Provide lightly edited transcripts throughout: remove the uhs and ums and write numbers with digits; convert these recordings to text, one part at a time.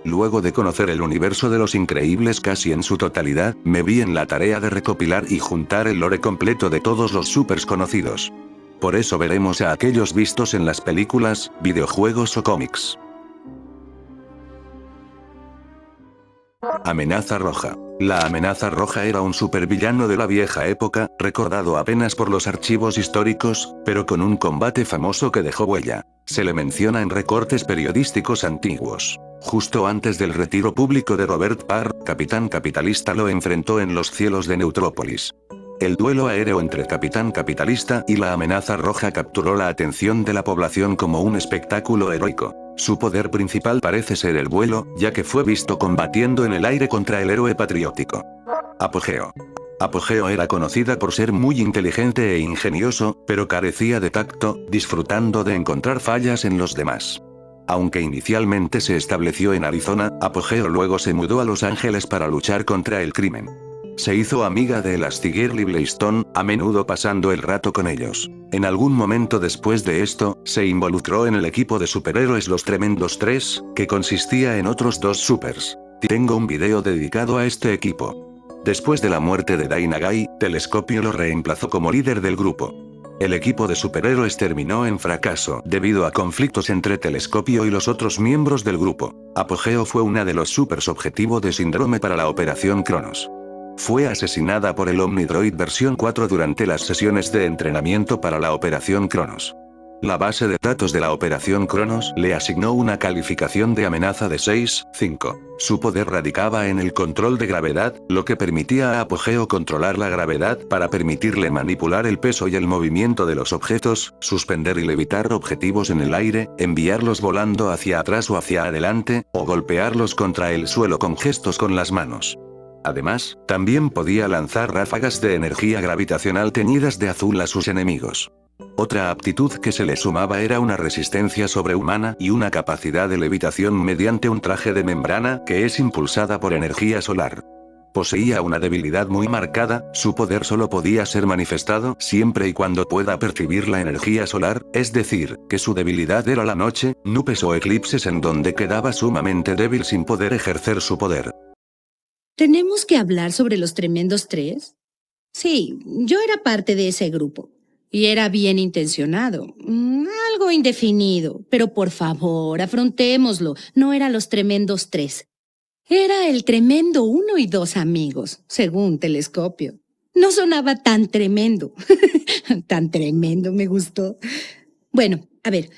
Luego de conocer el universo de Los Increíbles casi en su totalidad, me vi en la tarea de recopilar y juntar el lore completo de todos los supers conocidos. Por eso veremos a aquellos vistos en las películas, videojuegos o cómics. Amenaza Roja. La Amenaza Roja era un supervillano de la vieja época, recordado apenas por los archivos históricos, pero con un combate famoso que dejó huella. Se le menciona en recortes periodísticos antiguos. Justo antes del retiro público de Robert Parr, Capitán Capitalista lo enfrentó en los cielos de Neutrópolis. El duelo aéreo entre Capitán Capitalista y la Amenaza Roja capturó la atención de la población como un espectáculo heroico. Su poder principal parece ser el vuelo, ya que fue visto combatiendo en el aire contra el héroe patriótico. Apogeo. Apogeo era conocida por ser muy inteligente e ingenioso, pero carecía de tacto, disfrutando de encontrar fallas en los demás. Aunque inicialmente se estableció en Arizona, Apogeo luego se mudó a Los Ángeles para luchar contra el crimen. Se hizo amiga de Elastigirl y Blastone, a menudo pasando el rato con ellos. En algún momento después de esto, se involucró en el equipo de superhéroes Los Tremendos 3, que consistía en otros dos supers. Tengo un video dedicado a este equipo. Después de la muerte de Dynaguy, Telescopio lo reemplazó como líder del grupo. El equipo de superhéroes terminó en fracaso debido a conflictos entre Telescopio y los otros miembros del grupo. Apogeo fue una de los supers objetivo de Síndrome para la Operación Cronos. Fue asesinada por el Omnidroid versión 4 durante las sesiones de entrenamiento para la Operación Cronos. La base de datos de la Operación Cronos le asignó una calificación de amenaza de 6/5. Su poder radicaba en el control de gravedad, lo que permitía a Apogeo controlar la gravedad para permitirle manipular el peso y el movimiento de los objetos, suspender y levitar objetivos en el aire, enviarlos volando hacia atrás o hacia adelante, o golpearlos contra el suelo con gestos con las manos. Además, también podía lanzar ráfagas de energía gravitacional teñidas de azul a sus enemigos. Otra aptitud que se le sumaba era una resistencia sobrehumana y una capacidad de levitación mediante un traje de membrana que es impulsada por energía solar. Poseía una debilidad muy marcada, su poder solo podía ser manifestado siempre y cuando pueda percibir la energía solar, es decir, que su debilidad era la noche, nubes o eclipses en donde quedaba sumamente débil sin poder ejercer su poder. ¿Tenemos que hablar sobre los Tremendos 3? Sí, yo era parte de ese grupo. Y era bien intencionado. Algo indefinido. Pero por favor, afrontémoslo. No era los Tremendos 3. Era el Tremendo 1 y 2 amigos, según Telescopio. No sonaba tan tremendo. Tan tremendo, me gustó. Bueno, a ver.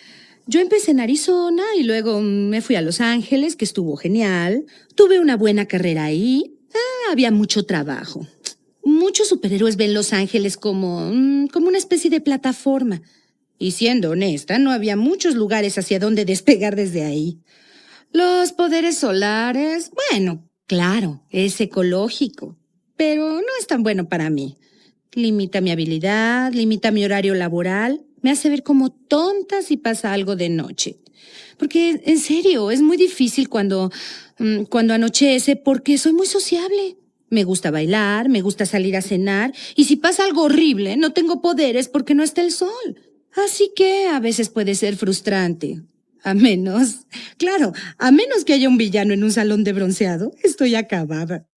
Yo empecé en Arizona y luego me fui a Los Ángeles, que estuvo genial. Tuve una buena carrera ahí. Había mucho trabajo. Muchos superhéroes ven Los Ángeles como una especie de plataforma. Y siendo honesta, no había muchos lugares hacia donde despegar desde ahí. Los poderes solares, bueno, claro, es ecológico, pero no es tan bueno para mí. Limita mi habilidad, limita mi horario laboral, me hace ver como tonta si pasa algo de noche. Porque, en serio, es muy difícil cuando anochece porque soy muy sociable. Me gusta bailar, me gusta salir a cenar, y si pasa algo horrible, no tengo poderes porque no está el sol. Así que a veces puede ser frustrante. A menos que haya un villano en un salón de bronceado, estoy acabada.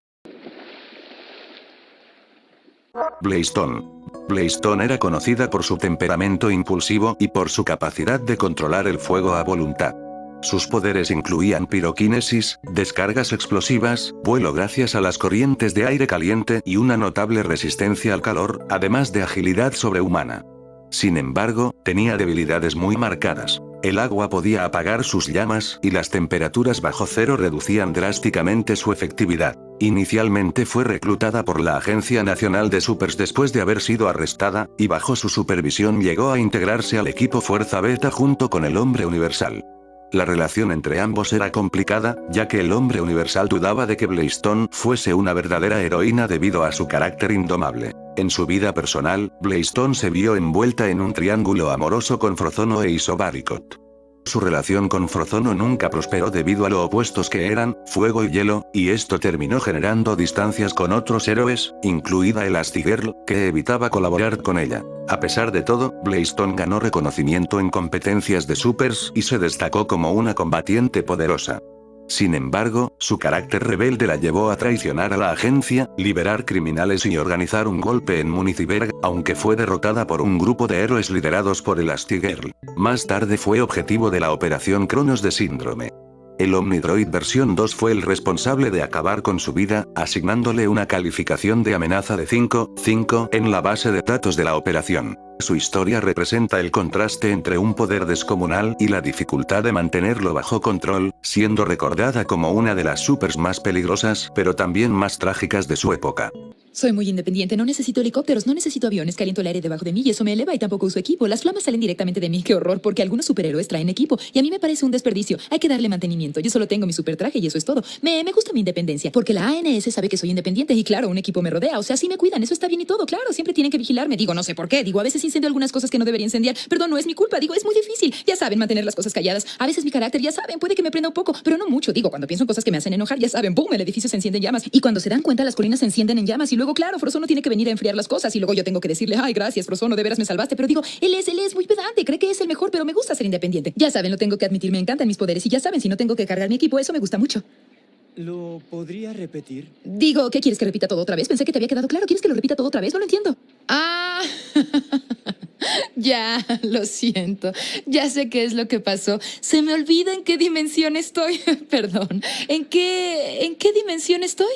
Blastone. Blastone era conocida por su temperamento impulsivo y por su capacidad de controlar el fuego a voluntad. Sus poderes incluían piroquinesis, descargas explosivas, vuelo gracias a las corrientes de aire caliente y una notable resistencia al calor, además de agilidad sobrehumana. Sin embargo, tenía debilidades muy marcadas. El agua podía apagar sus llamas y las temperaturas bajo cero reducían drásticamente su efectividad. Inicialmente fue reclutada por la Agencia Nacional de Supers después de haber sido arrestada, y bajo su supervisión llegó a integrarse al equipo Fuerza Beta junto con el Hombre Universal. La relación entre ambos era complicada, ya que el Hombre Universal dudaba de que Blastone fuese una verdadera heroína debido a su carácter indomable. En su vida personal, Blastone se vio envuelta en un triángulo amoroso con Frozono e Isobaricot. Su relación con Frozono nunca prosperó debido a lo opuestos que eran, fuego y hielo, y esto terminó generando distancias con otros héroes, incluida Elastigirl, que evitaba colaborar con ella. A pesar de todo, Blastone ganó reconocimiento en competencias de supers y se destacó como una combatiente poderosa. Sin embargo, su carácter rebelde la llevó a traicionar a la agencia, liberar criminales y organizar un golpe en Municiberg, aunque fue derrotada por un grupo de héroes liderados por Elastigirl. Más tarde fue objetivo de la Operación Cronos de Síndrome. El Omnidroid versión 2 fue el responsable de acabar con su vida, asignándole una calificación de amenaza de 5/5 en la base de datos de la operación. Su historia representa el contraste entre un poder descomunal y la dificultad de mantenerlo bajo control, siendo recordada como una de las supers más peligrosas pero también más trágicas de su época. Soy muy independiente, no necesito helicópteros, no necesito aviones, caliento el aire debajo de mí y eso me eleva y tampoco uso equipo. Las flamas salen directamente de mí, qué horror, porque algunos superhéroes traen equipo y a mí me parece un desperdicio. Hay que darle mantenimiento, yo solo tengo mi super traje y eso es todo. Me gusta mi independencia, porque la ANS sabe que soy independiente y claro, un equipo me rodea, o sea, sí me cuidan, eso está bien y todo, claro, siempre tienen que vigilarme. Digo, no sé por qué, digo, a veces incendio algunas cosas que no debería incendiar, perdón, no es mi culpa, digo, es muy difícil. Ya saben, mantener las cosas calladas. A veces mi carácter, ya saben, puede que me prenda un poco, pero no mucho. Digo, cuando pienso en cosas que me hacen enojar, ya saben, boom, el edificio se enciende en llamas. Y cuando se dan cuenta, las colinas se encienden en llamas y luego, claro, Frozono tiene que venir a enfriar las cosas y luego yo tengo que decirle, ay, gracias, Frozono, de veras me salvaste. Pero digo, él es muy pedante, cree que es el mejor, pero me gusta ser independiente. Ya saben, lo tengo que admitir, me encantan mis poderes y ya saben, si no tengo que cargar mi equipo, eso me gusta mucho. ¿Lo podría repetir? Digo, ¿qué quieres que repita todo otra vez? Pensé que te había quedado claro. ¿Quieres que lo repita todo otra vez? No lo entiendo. Ah, ya, lo siento. Ya sé qué es lo que pasó. Se me olvida en qué dimensión estoy. Perdón. ¿En qué dimensión estoy?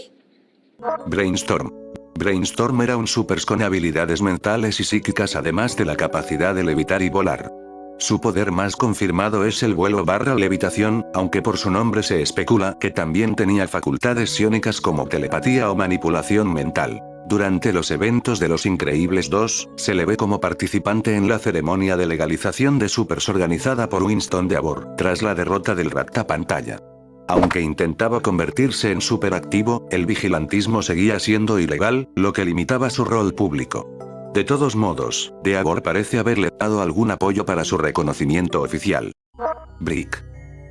Brainstorm. Brainstorm era un supers con habilidades mentales y psíquicas además de la capacidad de levitar y volar. Su poder más confirmado es el vuelo/levitación, aunque por su nombre se especula que también tenía facultades psiónicas como telepatía o manipulación mental. Durante los eventos de Los Increíbles 2, se le ve como participante en la ceremonia de legalización de supers organizada por Winston DeAbor, tras la derrota del Raptapantalla. Aunque intentaba convertirse en superactivo, el vigilantismo seguía siendo ilegal, lo que limitaba su rol público. De todos modos, DeAbor parece haberle dado algún apoyo para su reconocimiento oficial. Brick.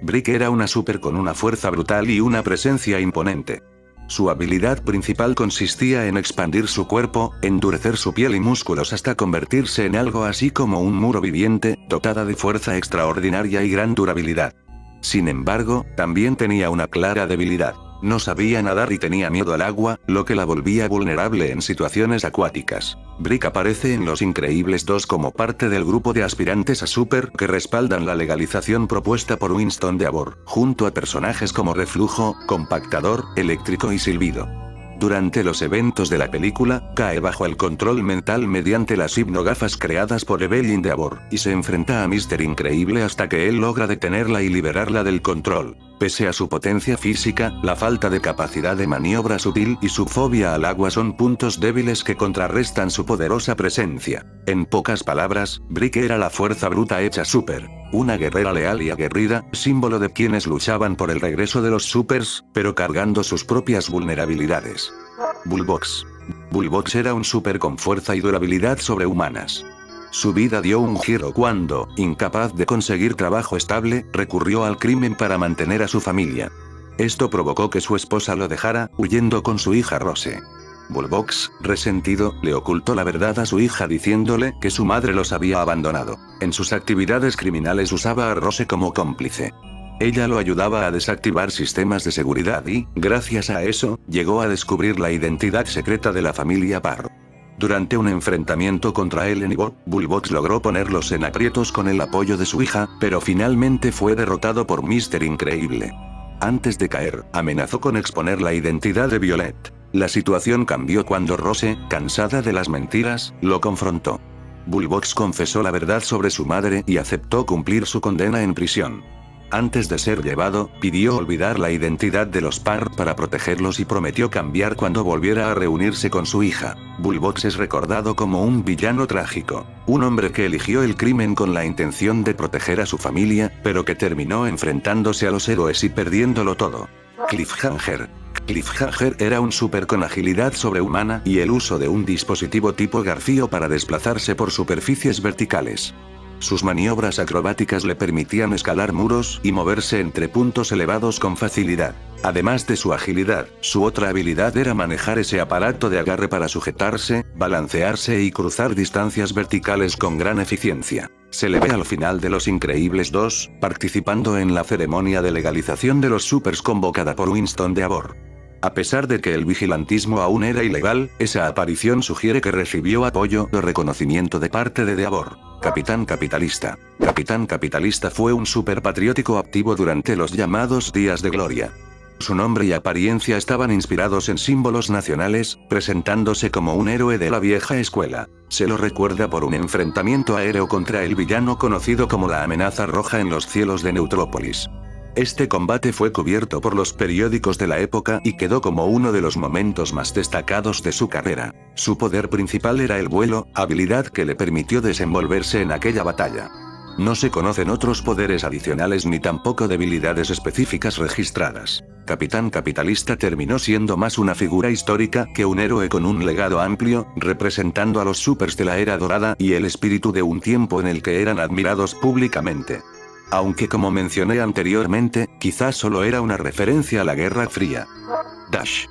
Brick era una super con una fuerza brutal y una presencia imponente. Su habilidad principal consistía en expandir su cuerpo, endurecer su piel y músculos hasta convertirse en algo así como un muro viviente, dotada de fuerza extraordinaria y gran durabilidad. Sin embargo, también tenía una clara debilidad. No sabía nadar y tenía miedo al agua, lo que la volvía vulnerable en situaciones acuáticas. Brick aparece en Los Increíbles 2 como parte del grupo de aspirantes a Super que respaldan la legalización propuesta por Winston DeAbor, junto a personajes como Reflujo, Compactador, Eléctrico y Silbido. Durante los eventos de la película, cae bajo el control mental mediante las hipnogafas creadas por Evelyn DeAbor, y se enfrenta a Mr. Increíble hasta que él logra detenerla y liberarla del control. Pese a su potencia física, la falta de capacidad de maniobra sutil y su fobia al agua son puntos débiles que contrarrestan su poderosa presencia. En pocas palabras, Brick era la fuerza bruta hecha super. Una guerrera leal y aguerrida, símbolo de quienes luchaban por el regreso de los supers, pero cargando sus propias vulnerabilidades. Bullbox. Bullbox era un super con fuerza y durabilidad sobrehumanas. Su vida dio un giro cuando, incapaz de conseguir trabajo estable, recurrió al crimen para mantener a su familia. Esto provocó que su esposa lo dejara, huyendo con su hija Rose. Bullbox, resentido, le ocultó la verdad a su hija diciéndole que su madre los había abandonado. En sus actividades criminales usaba a Rose como cómplice. Ella lo ayudaba a desactivar sistemas de seguridad y, gracias a eso, llegó a descubrir la identidad secreta de la familia Parr. Durante un enfrentamiento contra Ellen y Bob, Bullbox logró ponerlos en aprietos con el apoyo de su hija, pero finalmente fue derrotado por Mr. Increíble. Antes de caer, amenazó con exponer la identidad de Violet. La situación cambió cuando Rose, cansada de las mentiras, lo confrontó. Bullbox confesó la verdad sobre su madre y aceptó cumplir su condena en prisión. Antes de ser llevado, pidió olvidar la identidad de los Parr para protegerlos y prometió cambiar cuando volviera a reunirse con su hija. Bullbox es recordado como un villano trágico, un hombre que eligió el crimen con la intención de proteger a su familia, pero que terminó enfrentándose a los héroes y perdiéndolo todo. Cliffhanger. Cliffhanger era un super con agilidad sobrehumana y el uso de un dispositivo tipo Garfio para desplazarse por superficies verticales. Sus maniobras acrobáticas le permitían escalar muros y moverse entre puntos elevados con facilidad. Además de su agilidad, su otra habilidad era manejar ese aparato de agarre para sujetarse, balancearse y cruzar distancias verticales con gran eficiencia. Se le ve al final de Los Increíbles 2, participando en la ceremonia de legalización de los supers convocada por Winston Deavor. A pesar de que el vigilantismo aún era ilegal, esa aparición sugiere que recibió apoyo o reconocimiento de parte de Deavor. Capitán Capitalista. Capitán Capitalista fue un super patriótico activo durante los llamados Días de Gloria. Su nombre y apariencia estaban inspirados en símbolos nacionales, presentándose como un héroe de la vieja escuela. Se lo recuerda por un enfrentamiento aéreo contra el villano conocido como la Amenaza Roja en los cielos de Neutrópolis. Este combate fue cubierto por los periódicos de la época y quedó como uno de los momentos más destacados de su carrera. Su poder principal era el vuelo, habilidad que le permitió desenvolverse en aquella batalla. No se conocen otros poderes adicionales ni tampoco debilidades específicas registradas. Capitán Capitalista terminó siendo más una figura histórica que un héroe con un legado amplio, representando a los supers de la era dorada y el espíritu de un tiempo en el que eran admirados públicamente. Aunque como mencioné anteriormente, quizás solo era una referencia a la Guerra Fría. Dash.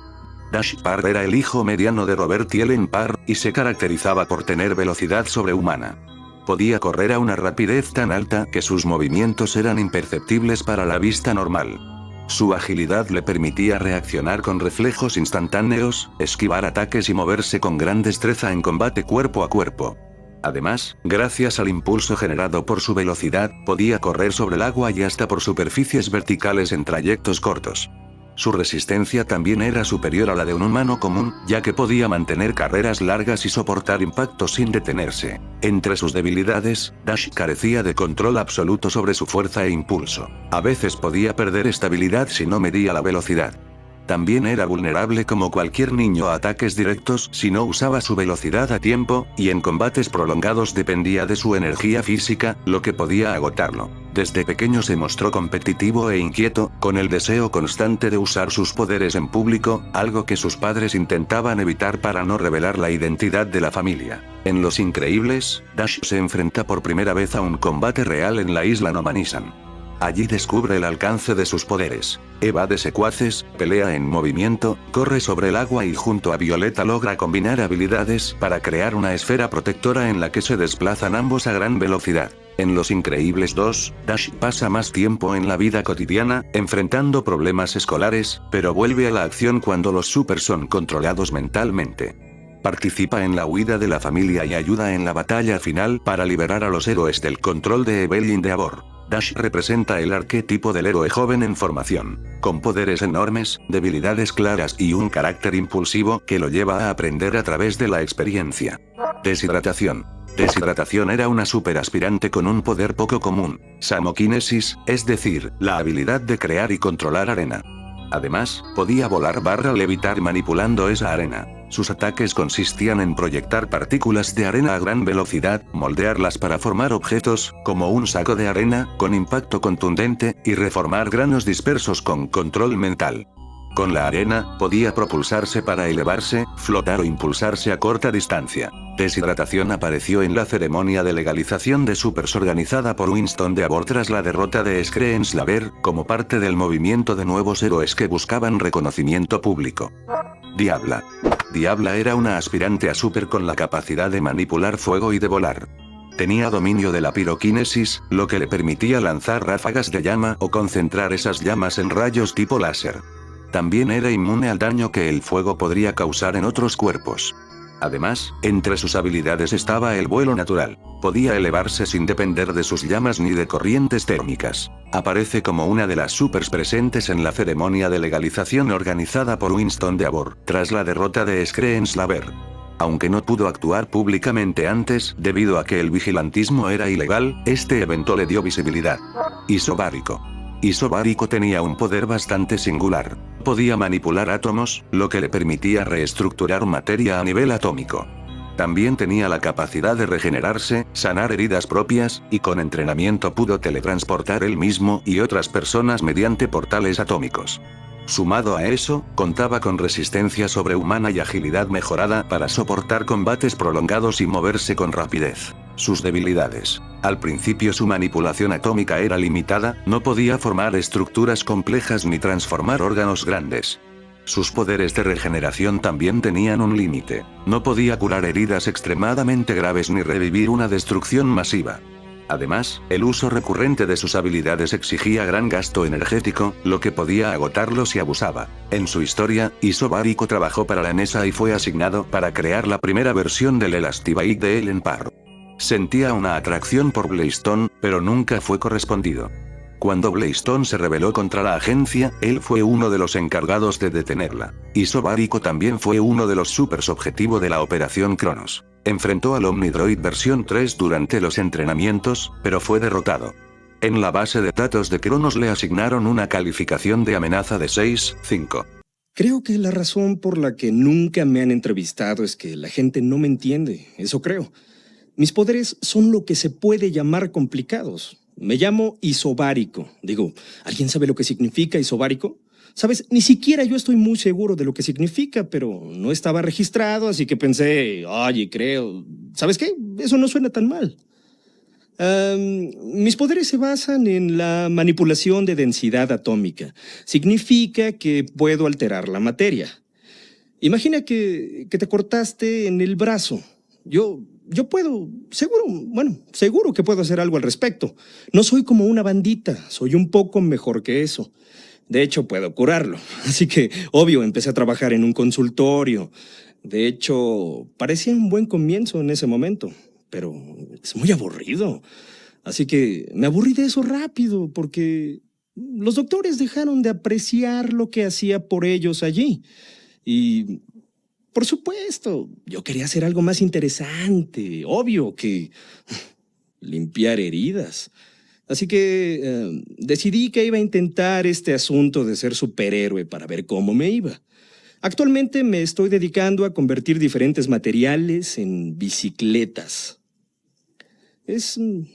Dash Parr era el hijo mediano de Robert y Ellen Parr, y se caracterizaba por tener velocidad sobrehumana. Podía correr a una rapidez tan alta que sus movimientos eran imperceptibles para la vista normal. Su agilidad le permitía reaccionar con reflejos instantáneos, esquivar ataques y moverse con gran destreza en combate cuerpo a cuerpo. Además, gracias al impulso generado por su velocidad, podía correr sobre el agua y hasta por superficies verticales en trayectos cortos. Su resistencia también era superior a la de un humano común, ya que podía mantener carreras largas y soportar impactos sin detenerse. Entre sus debilidades, Dash carecía de control absoluto sobre su fuerza e impulso. A veces podía perder estabilidad si no medía la velocidad. También era vulnerable como cualquier niño a ataques directos si no usaba su velocidad a tiempo, y en combates prolongados dependía de su energía física, lo que podía agotarlo. Desde pequeño se mostró competitivo e inquieto, con el deseo constante de usar sus poderes en público, algo que sus padres intentaban evitar para no revelar la identidad de la familia. En Los Increíbles, Dash se enfrenta por primera vez a un combate real en la isla Nomanisan. Allí descubre el alcance de sus poderes. Evade secuaces, pelea en movimiento, corre sobre el agua y junto a Violeta logra combinar habilidades para crear una esfera protectora en la que se desplazan ambos a gran velocidad. En Los Increíbles 2, Dash pasa más tiempo en la vida cotidiana, enfrentando problemas escolares, pero vuelve a la acción cuando los supers son controlados mentalmente. Participa en la huida de la familia y ayuda en la batalla final para liberar a los héroes del control de Evelyn Deavor. Dash representa el arquetipo del héroe joven en formación, con poderes enormes, debilidades claras y un carácter impulsivo que lo lleva a aprender a través de la experiencia. Deshidratación. Deshidratación era una super aspirante con un poder poco común, samoquinesis, es decir, la habilidad de crear y controlar arena. Además, podía volar / levitar manipulando esa arena. Sus ataques consistían en proyectar partículas de arena a gran velocidad, moldearlas para formar objetos, como un saco de arena, con impacto contundente, y reformar granos dispersos con control mental. Con la arena, podía propulsarse para elevarse, flotar o impulsarse a corta distancia. Deshidratación apareció en la ceremonia de legalización de supers organizada por Winston Deavor tras la derrota de Skre'Enslaver, como parte del movimiento de nuevos héroes que buscaban reconocimiento público. Diabla. Diabla era una aspirante a super con la capacidad de manipular fuego y de volar. Tenía dominio de la piroquinesis, lo que le permitía lanzar ráfagas de llama o concentrar esas llamas en rayos tipo láser. También era inmune al daño que el fuego podría causar en otros cuerpos. Además, entre sus habilidades estaba el vuelo natural. Podía elevarse sin depender de sus llamas ni de corrientes térmicas. Aparece como una de las supers presentes en la ceremonia de legalización organizada por Winston Deavor, tras la derrota de Skre'Enslaver. Aunque no pudo actuar públicamente antes, debido a que el vigilantismo era ilegal, este evento le dio visibilidad. Isobárico. Isobárico tenía un poder bastante singular. Podía manipular átomos, lo que le permitía reestructurar materia a nivel atómico. También tenía la capacidad de regenerarse, sanar heridas propias, y con entrenamiento pudo teletransportar él mismo y otras personas mediante portales atómicos. Sumado a eso, contaba con resistencia sobrehumana y agilidad mejorada para soportar combates prolongados y moverse con rapidez. Sus debilidades. Al principio su manipulación atómica era limitada, no podía formar estructuras complejas ni transformar órganos grandes. Sus poderes de regeneración también tenían un límite. No podía curar heridas extremadamente graves ni revivir una destrucción masiva. Además, el uso recurrente de sus habilidades exigía gran gasto energético, lo que podía agotarlo si abusaba. En su historia, Isobárico trabajó para la NESA y fue asignado para crear la primera versión del Elastivite de Ellen Parr. Sentía una atracción por Blaystone, pero nunca fue correspondido. Cuando Blaystone se rebeló contra la agencia, él fue uno de los encargados de detenerla. Isobárico también fue uno de los supers objetivo de la Operación Cronos. Enfrentó al Omnidroid versión 3 durante los entrenamientos, pero fue derrotado. En la base de datos de Cronos le asignaron una calificación de amenaza de 6/5. Creo que la razón por la que nunca me han entrevistado es que la gente no me entiende, eso creo. Mis poderes son lo que se puede llamar complicados. Me llamo Isobárico. Digo, ¿alguien sabe lo que significa Isobárico? Sabes, ni siquiera yo estoy muy seguro de lo que significa, pero no estaba registrado, así que pensé, oye, creo... ¿Sabes qué? Eso no suena tan mal. Mis poderes se basan en la manipulación de densidad atómica. Significa que puedo alterar la materia. Imagina que te cortaste en el brazo. Yo puedo, seguro que puedo hacer algo al respecto. No soy como una bandita, soy un poco mejor que eso. De hecho, puedo curarlo. Así que, obvio, empecé a trabajar en un consultorio. De hecho, parecía un buen comienzo en ese momento, pero es muy aburrido. Así que me aburrí de eso rápido, porque los doctores dejaron de apreciar lo que hacía por ellos allí. Y... por supuesto, yo quería hacer algo más interesante, obvio que limpiar heridas. Así que decidí que iba a intentar este asunto de ser superhéroe para ver cómo me iba. Actualmente me estoy dedicando a convertir diferentes materiales en bicicletas. Es un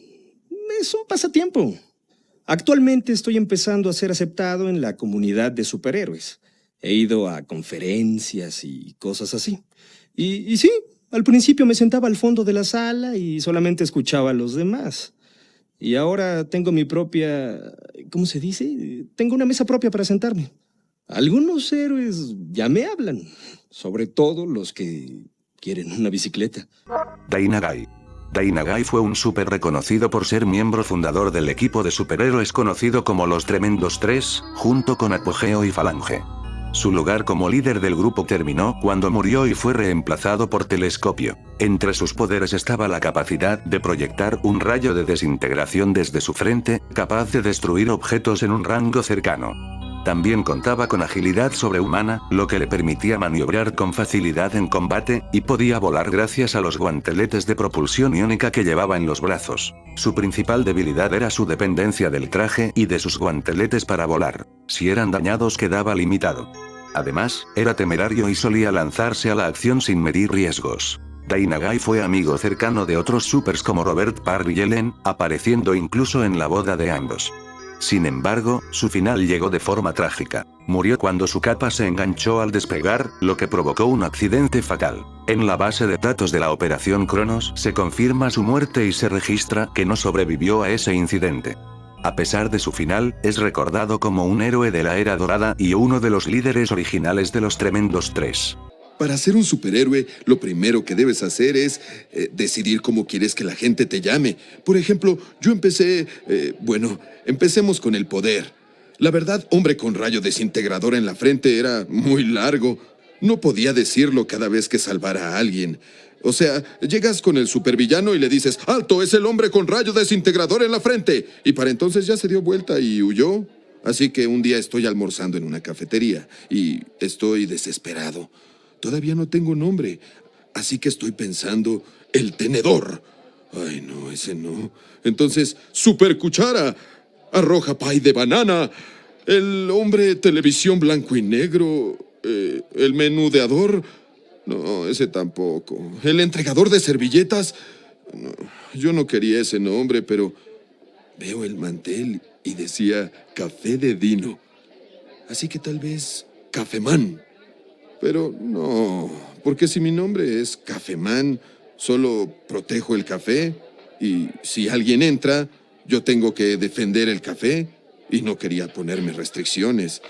pasatiempo. Actualmente estoy empezando a ser aceptado en la comunidad de superhéroes. He ido a conferencias y cosas así. Y sí, al principio me sentaba al fondo de la sala y solamente escuchaba a los demás. Y ahora tengo mi propia... ¿cómo se dice? Tengo una mesa propia para sentarme. Algunos héroes ya me hablan, sobre todo los que quieren una bicicleta. Dainagai. Dainagai fue un súper reconocido por ser miembro fundador del equipo de superhéroes conocido como los Tremendos Tres, junto con Apogeo y Falange. Su lugar como líder del grupo terminó cuando murió y fue reemplazado por Telescopio. Entre sus poderes estaba la capacidad de proyectar un rayo de desintegración desde su frente, capaz de destruir objetos en un rango cercano. También contaba con agilidad sobrehumana, lo que le permitía maniobrar con facilidad en combate, y podía volar gracias a los guanteletes de propulsión iónica que llevaba en los brazos. Su principal debilidad era su dependencia del traje y de sus guanteletes para volar. Si eran dañados quedaba limitado. Además, era temerario y solía lanzarse a la acción sin medir riesgos. Dainagai fue amigo cercano de otros supers como Robert Parr y Ellen, apareciendo incluso en la boda de ambos. Sin embargo, su final llegó de forma trágica. Murió cuando su capa se enganchó al despegar, lo que provocó un accidente fatal. En la base de datos de la Operación Cronos se confirma su muerte y se registra que no sobrevivió a ese incidente. A pesar de su final, es recordado como un héroe de la Era Dorada y uno de los líderes originales de los Tremendos Tres. Para ser un superhéroe, lo primero que debes hacer es decidir cómo quieres que la gente te llame. Por ejemplo, yo empecemos con el poder. La verdad, hombre con rayo desintegrador en la frente era muy largo. No podía decirlo cada vez que salvara a alguien. O sea, llegas con el supervillano y le dices, ¡alto, es el hombre con rayo desintegrador en la frente! Y para entonces ya se dio vuelta y huyó. Así que un día estoy almorzando en una cafetería y estoy desesperado. Todavía no tengo nombre, así que estoy pensando, el tenedor. Ay, no, ese no. Entonces, super cuchara, arroja pay de banana, el hombre televisión blanco y negro, el menudeador, no, ese tampoco. El entregador de servilletas, no, yo no quería ese nombre, pero veo el mantel y decía café de Dino. Así que tal vez Cafemán. Pero no, porque si mi nombre es Cafemán, solo protejo el café, Y si alguien entra, yo tengo que defender el café y no quería ponerme restricciones.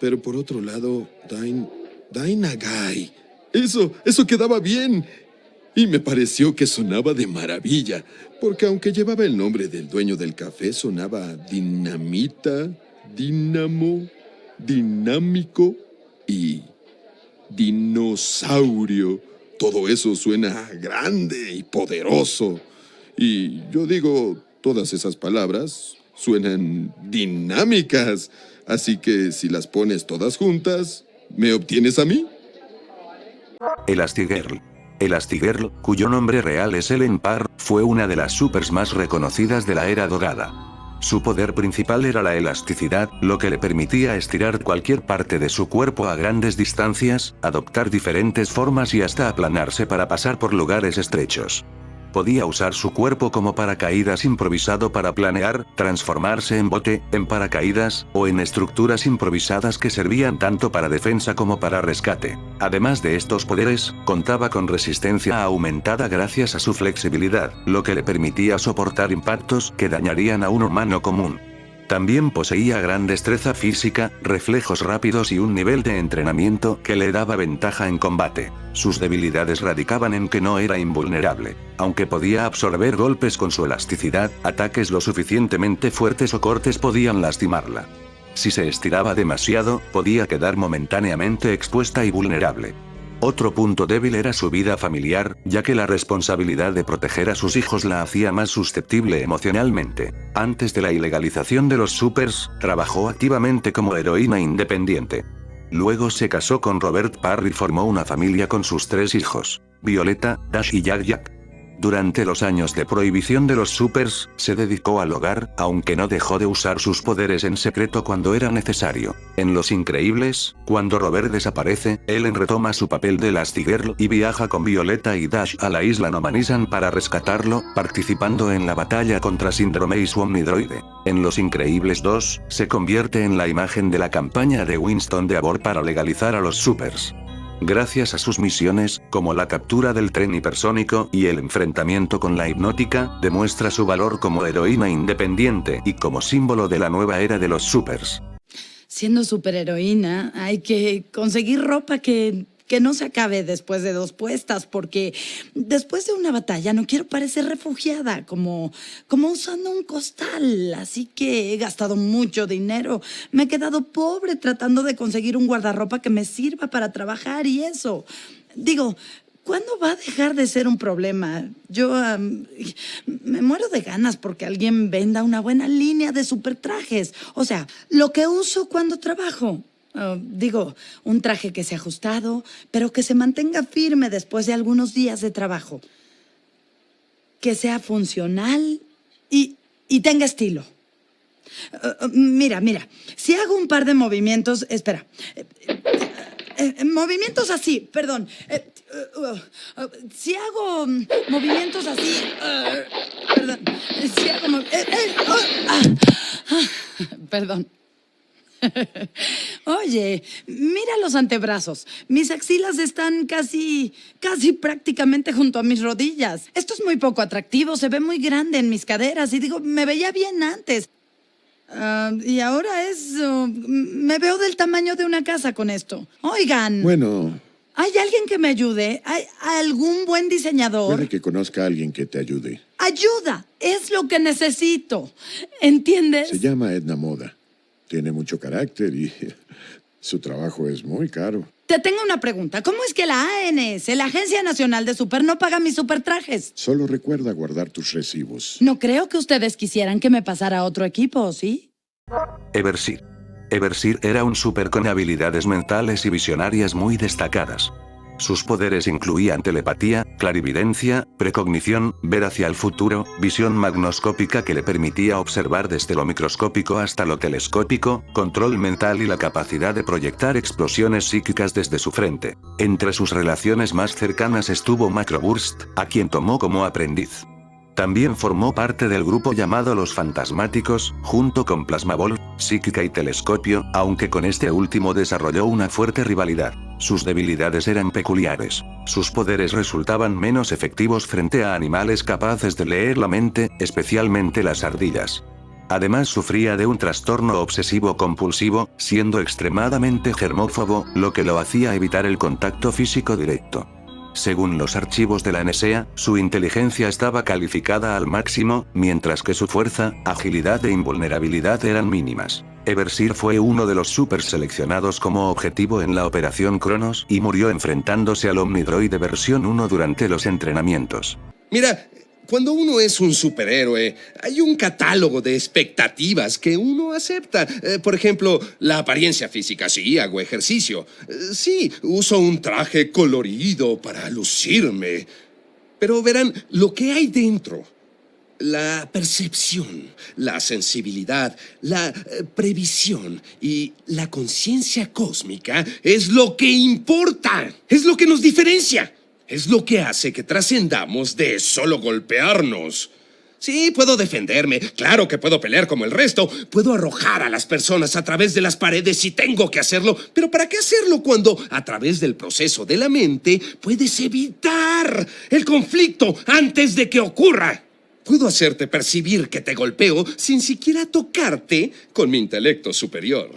Pero por otro lado, Dainagai. Eso quedaba bien. Y me pareció que sonaba de maravilla, porque aunque llevaba el nombre del dueño del café, sonaba dinamita, dínamo, dinámico y dinosaurio. Todo eso suena grande y poderoso. Y yo digo, todas esas palabras suenan dinámicas. Así que si las pones todas juntas, ¿me obtienes a mí? Elastigirl. Elastigirl, cuyo nombre real es Ellen Parr, fue una de las supers más reconocidas de la Era Dorada. Su poder principal era la elasticidad, lo que le permitía estirar cualquier parte de su cuerpo a grandes distancias, adoptar diferentes formas y hasta aplanarse para pasar por lugares estrechos. Podía usar su cuerpo como paracaídas improvisado para planear, transformarse en bote, en paracaídas, o en estructuras improvisadas que servían tanto para defensa como para rescate. Además de estos poderes, contaba con resistencia aumentada gracias a su flexibilidad, lo que le permitía soportar impactos que dañarían a un humano común. También poseía gran destreza física, reflejos rápidos y un nivel de entrenamiento que le daba ventaja en combate. Sus debilidades radicaban en que no era invulnerable. Aunque podía absorber golpes con su elasticidad, ataques lo suficientemente fuertes o cortes podían lastimarla. Si se estiraba demasiado, podía quedar momentáneamente expuesta y vulnerable. Otro punto débil era su vida familiar, ya que la responsabilidad de proteger a sus hijos la hacía más susceptible emocionalmente. Antes de la ilegalización de los supers, trabajó activamente como heroína independiente. Luego se casó con Robert Parr y formó una familia con sus 3 hijos, Violeta, Dash y Jack Jack. Durante los años de prohibición de los supers, se dedicó al hogar, aunque no dejó de usar sus poderes en secreto cuando era necesario. En Los Increíbles, cuando Robert desaparece, Ellen retoma su papel de Elastigirl y viaja con Violeta y Dash a la isla Nomanisan para rescatarlo, participando en la batalla contra Síndrome y su Omnidroide. En Los Increíbles 2, se convierte en la imagen de la campaña de Winston de Abor para legalizar a los supers. Gracias a sus misiones, como la captura del tren hipersónico y el enfrentamiento con la hipnótica, demuestra su valor como heroína independiente y como símbolo de la nueva era de los supers. Siendo superheroína, hay que conseguir ropa que no se acabe después de 2 puestas, porque después de una batalla no quiero parecer refugiada, como usando un costal. Así que he gastado mucho dinero. Me he quedado pobre tratando de conseguir un guardarropa que me sirva para trabajar y eso. Digo, ¿cuándo va a dejar de ser un problema? Yo me muero de ganas porque alguien venda una buena línea de supertrajes. O sea, lo que uso cuando trabajo. Digo, un traje que sea ajustado, pero que se mantenga firme después de algunos días de trabajo. Que sea funcional y tenga estilo. Mira, si hago un par de movimientos... Espera. Movimientos así, perdón. Si hago movimientos así... perdón. Si hago... perdón. Oye, mira los antebrazos. Mis axilas están casi prácticamente junto a mis rodillas. Esto es muy poco atractivo, se ve muy grande en mis caderas y digo, me veía bien antes. Y ahora me veo del tamaño de una casa con esto. Oigan. Bueno, ¿Hay alguien que me ayude? ¿Hay algún buen diseñador? puede que conozca a alguien que te ayude. Ayuda, es lo que necesito. ¿Entiendes? Se llama Edna Moda. Tiene mucho carácter y su trabajo es muy caro. Te tengo una pregunta. ¿Cómo es que la ANS, la Agencia Nacional de Super, no paga mis supertrajes? Solo recuerda guardar tus recibos. No creo que ustedes quisieran que me pasara a otro equipo, ¿sí? Everseer. Everseer era un super con habilidades mentales y visionarias muy destacadas. Sus poderes incluían telepatía, clarividencia, precognición, ver hacia el futuro, visión magnoscópica que le permitía observar desde lo microscópico hasta lo telescópico, control mental y la capacidad de proyectar explosiones psíquicas desde su frente. Entre sus relaciones más cercanas estuvo Macroburst, a quien tomó como aprendiz. También formó parte del grupo llamado Los Fantasmáticos, junto con Plasmaball, Psíquica y Telescopio, aunque con este último desarrolló una fuerte rivalidad. Sus debilidades eran peculiares. Sus poderes resultaban menos efectivos frente a animales capaces de leer la mente, especialmente las ardillas. Además sufría de un trastorno obsesivo-compulsivo, siendo extremadamente germófobo, lo que lo hacía evitar el contacto físico directo. Según los archivos de la NSA, su inteligencia estaba calificada al máximo, mientras que su fuerza, agilidad e invulnerabilidad eran mínimas. Eversir fue uno de los supers seleccionados como objetivo en la Operación Cronos y murió enfrentándose al Omnidroide versión 1 durante los entrenamientos. Mira, cuando uno es un superhéroe, hay un catálogo de expectativas que uno acepta. Por ejemplo, la apariencia física. Sí, hago ejercicio. Sí, uso un traje colorido para lucirme. Pero verán, lo que hay dentro, la percepción, la sensibilidad, la previsión y la conciencia cósmica es lo que importa. Es lo que nos diferencia. Es lo que hace que trascendamos de solo golpearnos. Sí, puedo defenderme. Claro que puedo pelear como el resto. Puedo arrojar a las personas a través de las paredes si tengo que hacerlo. Pero ¿para qué hacerlo cuando, a través del proceso de la mente, puedes evitar el conflicto antes de que ocurra? Puedo hacerte percibir que te golpeo sin siquiera tocarte con mi intelecto superior.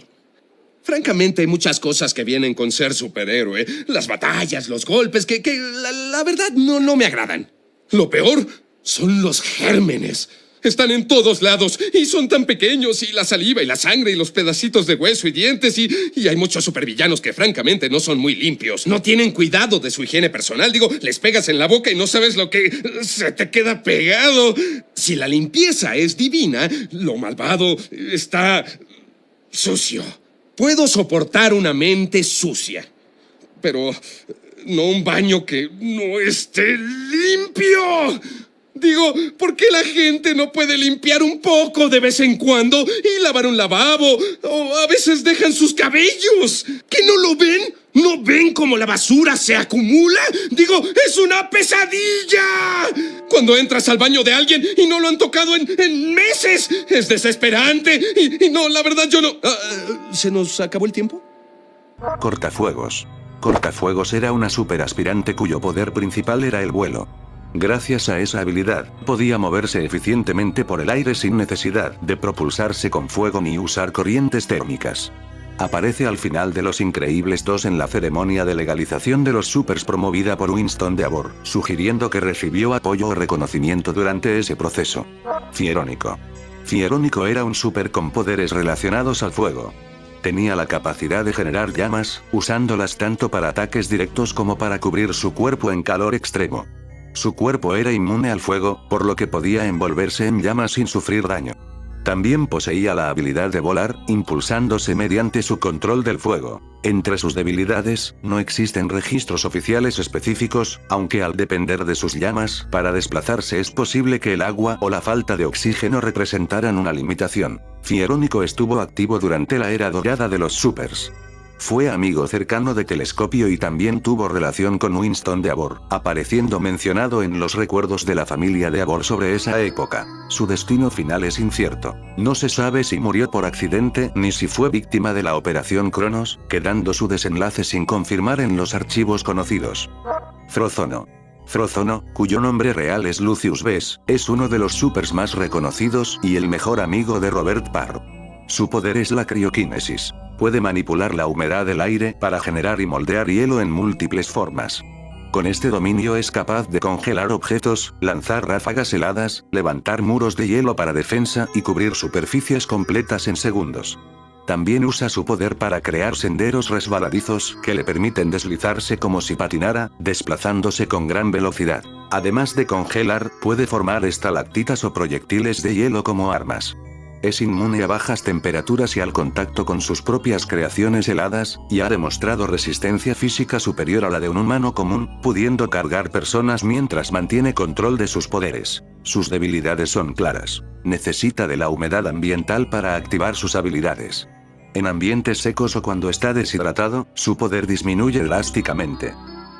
Francamente, hay muchas cosas que vienen con ser superhéroe. Las batallas, los golpes, que la verdad no me agradan. Lo peor son los gérmenes. Están en todos lados y son tan pequeños, y la saliva y la sangre y los pedacitos de hueso y dientes, y hay muchos supervillanos que francamente no son muy limpios. No tienen cuidado de su higiene personal. Digo, les pegas en la boca y no sabes lo que se te queda pegado. Si la limpieza es divina, lo malvado está sucio. Puedo soportar una mente sucia, pero no un baño que no esté limpio. Digo, ¿por qué la gente no puede limpiar un poco de vez en cuando y lavar un lavabo? O a veces dejan sus cabellos. ¿Que no lo ven? ¿No ven cómo la basura se acumula? Digo, ¡es una pesadilla! Cuando entras al baño de alguien y no lo han tocado en meses, es desesperante. Y no, la verdad yo no... ¿Se nos acabó el tiempo? Cortafuegos. Cortafuegos era una superaspirante cuyo poder principal era el vuelo. Gracias a esa habilidad, podía moverse eficientemente por el aire sin necesidad de propulsarse con fuego ni usar corrientes térmicas. Aparece al final de Los Increíbles 2 en la ceremonia de legalización de los supers promovida por Winston Deavor, sugiriendo que recibió apoyo o reconocimiento durante ese proceso. Fierónico. Fierónico era un super con poderes relacionados al fuego. Tenía la capacidad de generar llamas, usándolas tanto para ataques directos como para cubrir su cuerpo en calor extremo. Su cuerpo era inmune al fuego, por lo que podía envolverse en llamas sin sufrir daño. También poseía la habilidad de volar, impulsándose mediante su control del fuego. Entre sus debilidades, no existen registros oficiales específicos, aunque al depender de sus llamas, para desplazarse es posible que el agua o la falta de oxígeno representaran una limitación. Fierónico estuvo activo durante la era dorada de los supers. Fue amigo cercano de Telescopio y también tuvo relación con Winston Deavor, apareciendo mencionado en los recuerdos de la familia Deavor sobre esa época. Su destino final es incierto. No se sabe si murió por accidente ni si fue víctima de la Operación Cronos, quedando su desenlace sin confirmar en los archivos conocidos. Frozono. Frozono, cuyo nombre real es Lucius Bess, es uno de los supers más reconocidos y el mejor amigo de Robert Parr. Su poder es la crioquinesis. Puede manipular la humedad del aire para generar y moldear hielo en múltiples formas. Con este dominio es capaz de congelar objetos, lanzar ráfagas heladas, levantar muros de hielo para defensa y cubrir superficies completas en segundos. También usa su poder para crear senderos resbaladizos que le permiten deslizarse como si patinara, desplazándose con gran velocidad. Además de congelar, puede formar estalactitas o proyectiles de hielo como armas. Es inmune a bajas temperaturas y al contacto con sus propias creaciones heladas, y ha demostrado resistencia física superior a la de un humano común, pudiendo cargar personas mientras mantiene control de sus poderes. Sus debilidades son claras. Necesita de la humedad ambiental para activar sus habilidades. En ambientes secos o cuando está deshidratado, su poder disminuye drásticamente.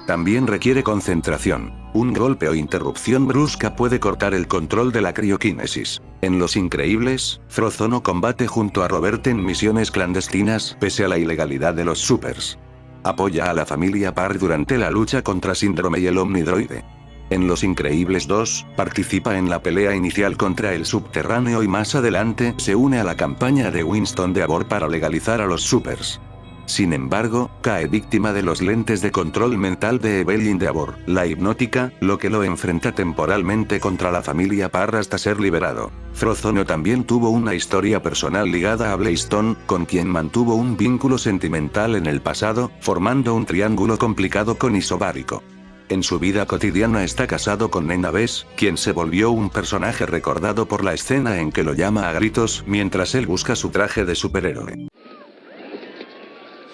También requiere concentración. Un golpe o interrupción brusca puede cortar el control de la crioquinesis. En Los Increíbles, Frozono combate junto a Robert en misiones clandestinas, pese a la ilegalidad de los supers. Apoya a la familia Parr durante la lucha contra Síndrome y el Omnidroide. En Los Increíbles 2, participa en la pelea inicial contra el subterráneo y más adelante se une a la campaña de Winston de Abor para legalizar a los supers. Sin embargo, cae víctima de los lentes de control mental de Evelyn de Abor, la hipnótica, lo que lo enfrenta temporalmente contra la familia Parr hasta ser liberado. Frozono también tuvo una historia personal ligada a Blaiston, con quien mantuvo un vínculo sentimental en el pasado, formando un triángulo complicado con Isobárico. En su vida cotidiana está casado con Nena Bess, quien se volvió un personaje recordado por la escena en que lo llama a gritos mientras él busca su traje de superhéroe.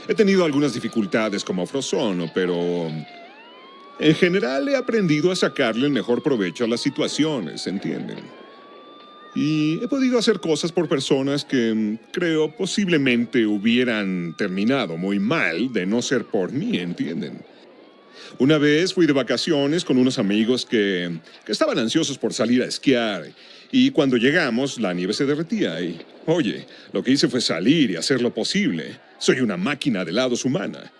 He tenido algunas dificultades como Frozono, pero en general he aprendido a sacarle el mejor provecho a las situaciones, ¿entienden? Y he podido hacer cosas por personas que creo posiblemente hubieran terminado muy mal de no ser por mí, ¿entienden? Una vez fui de vacaciones con unos amigos que estaban ansiosos por salir a esquiar. Y cuando llegamos, la nieve se derretía y, oye, lo que hice fue salir y hacer lo posible. Soy una máquina de helados humana.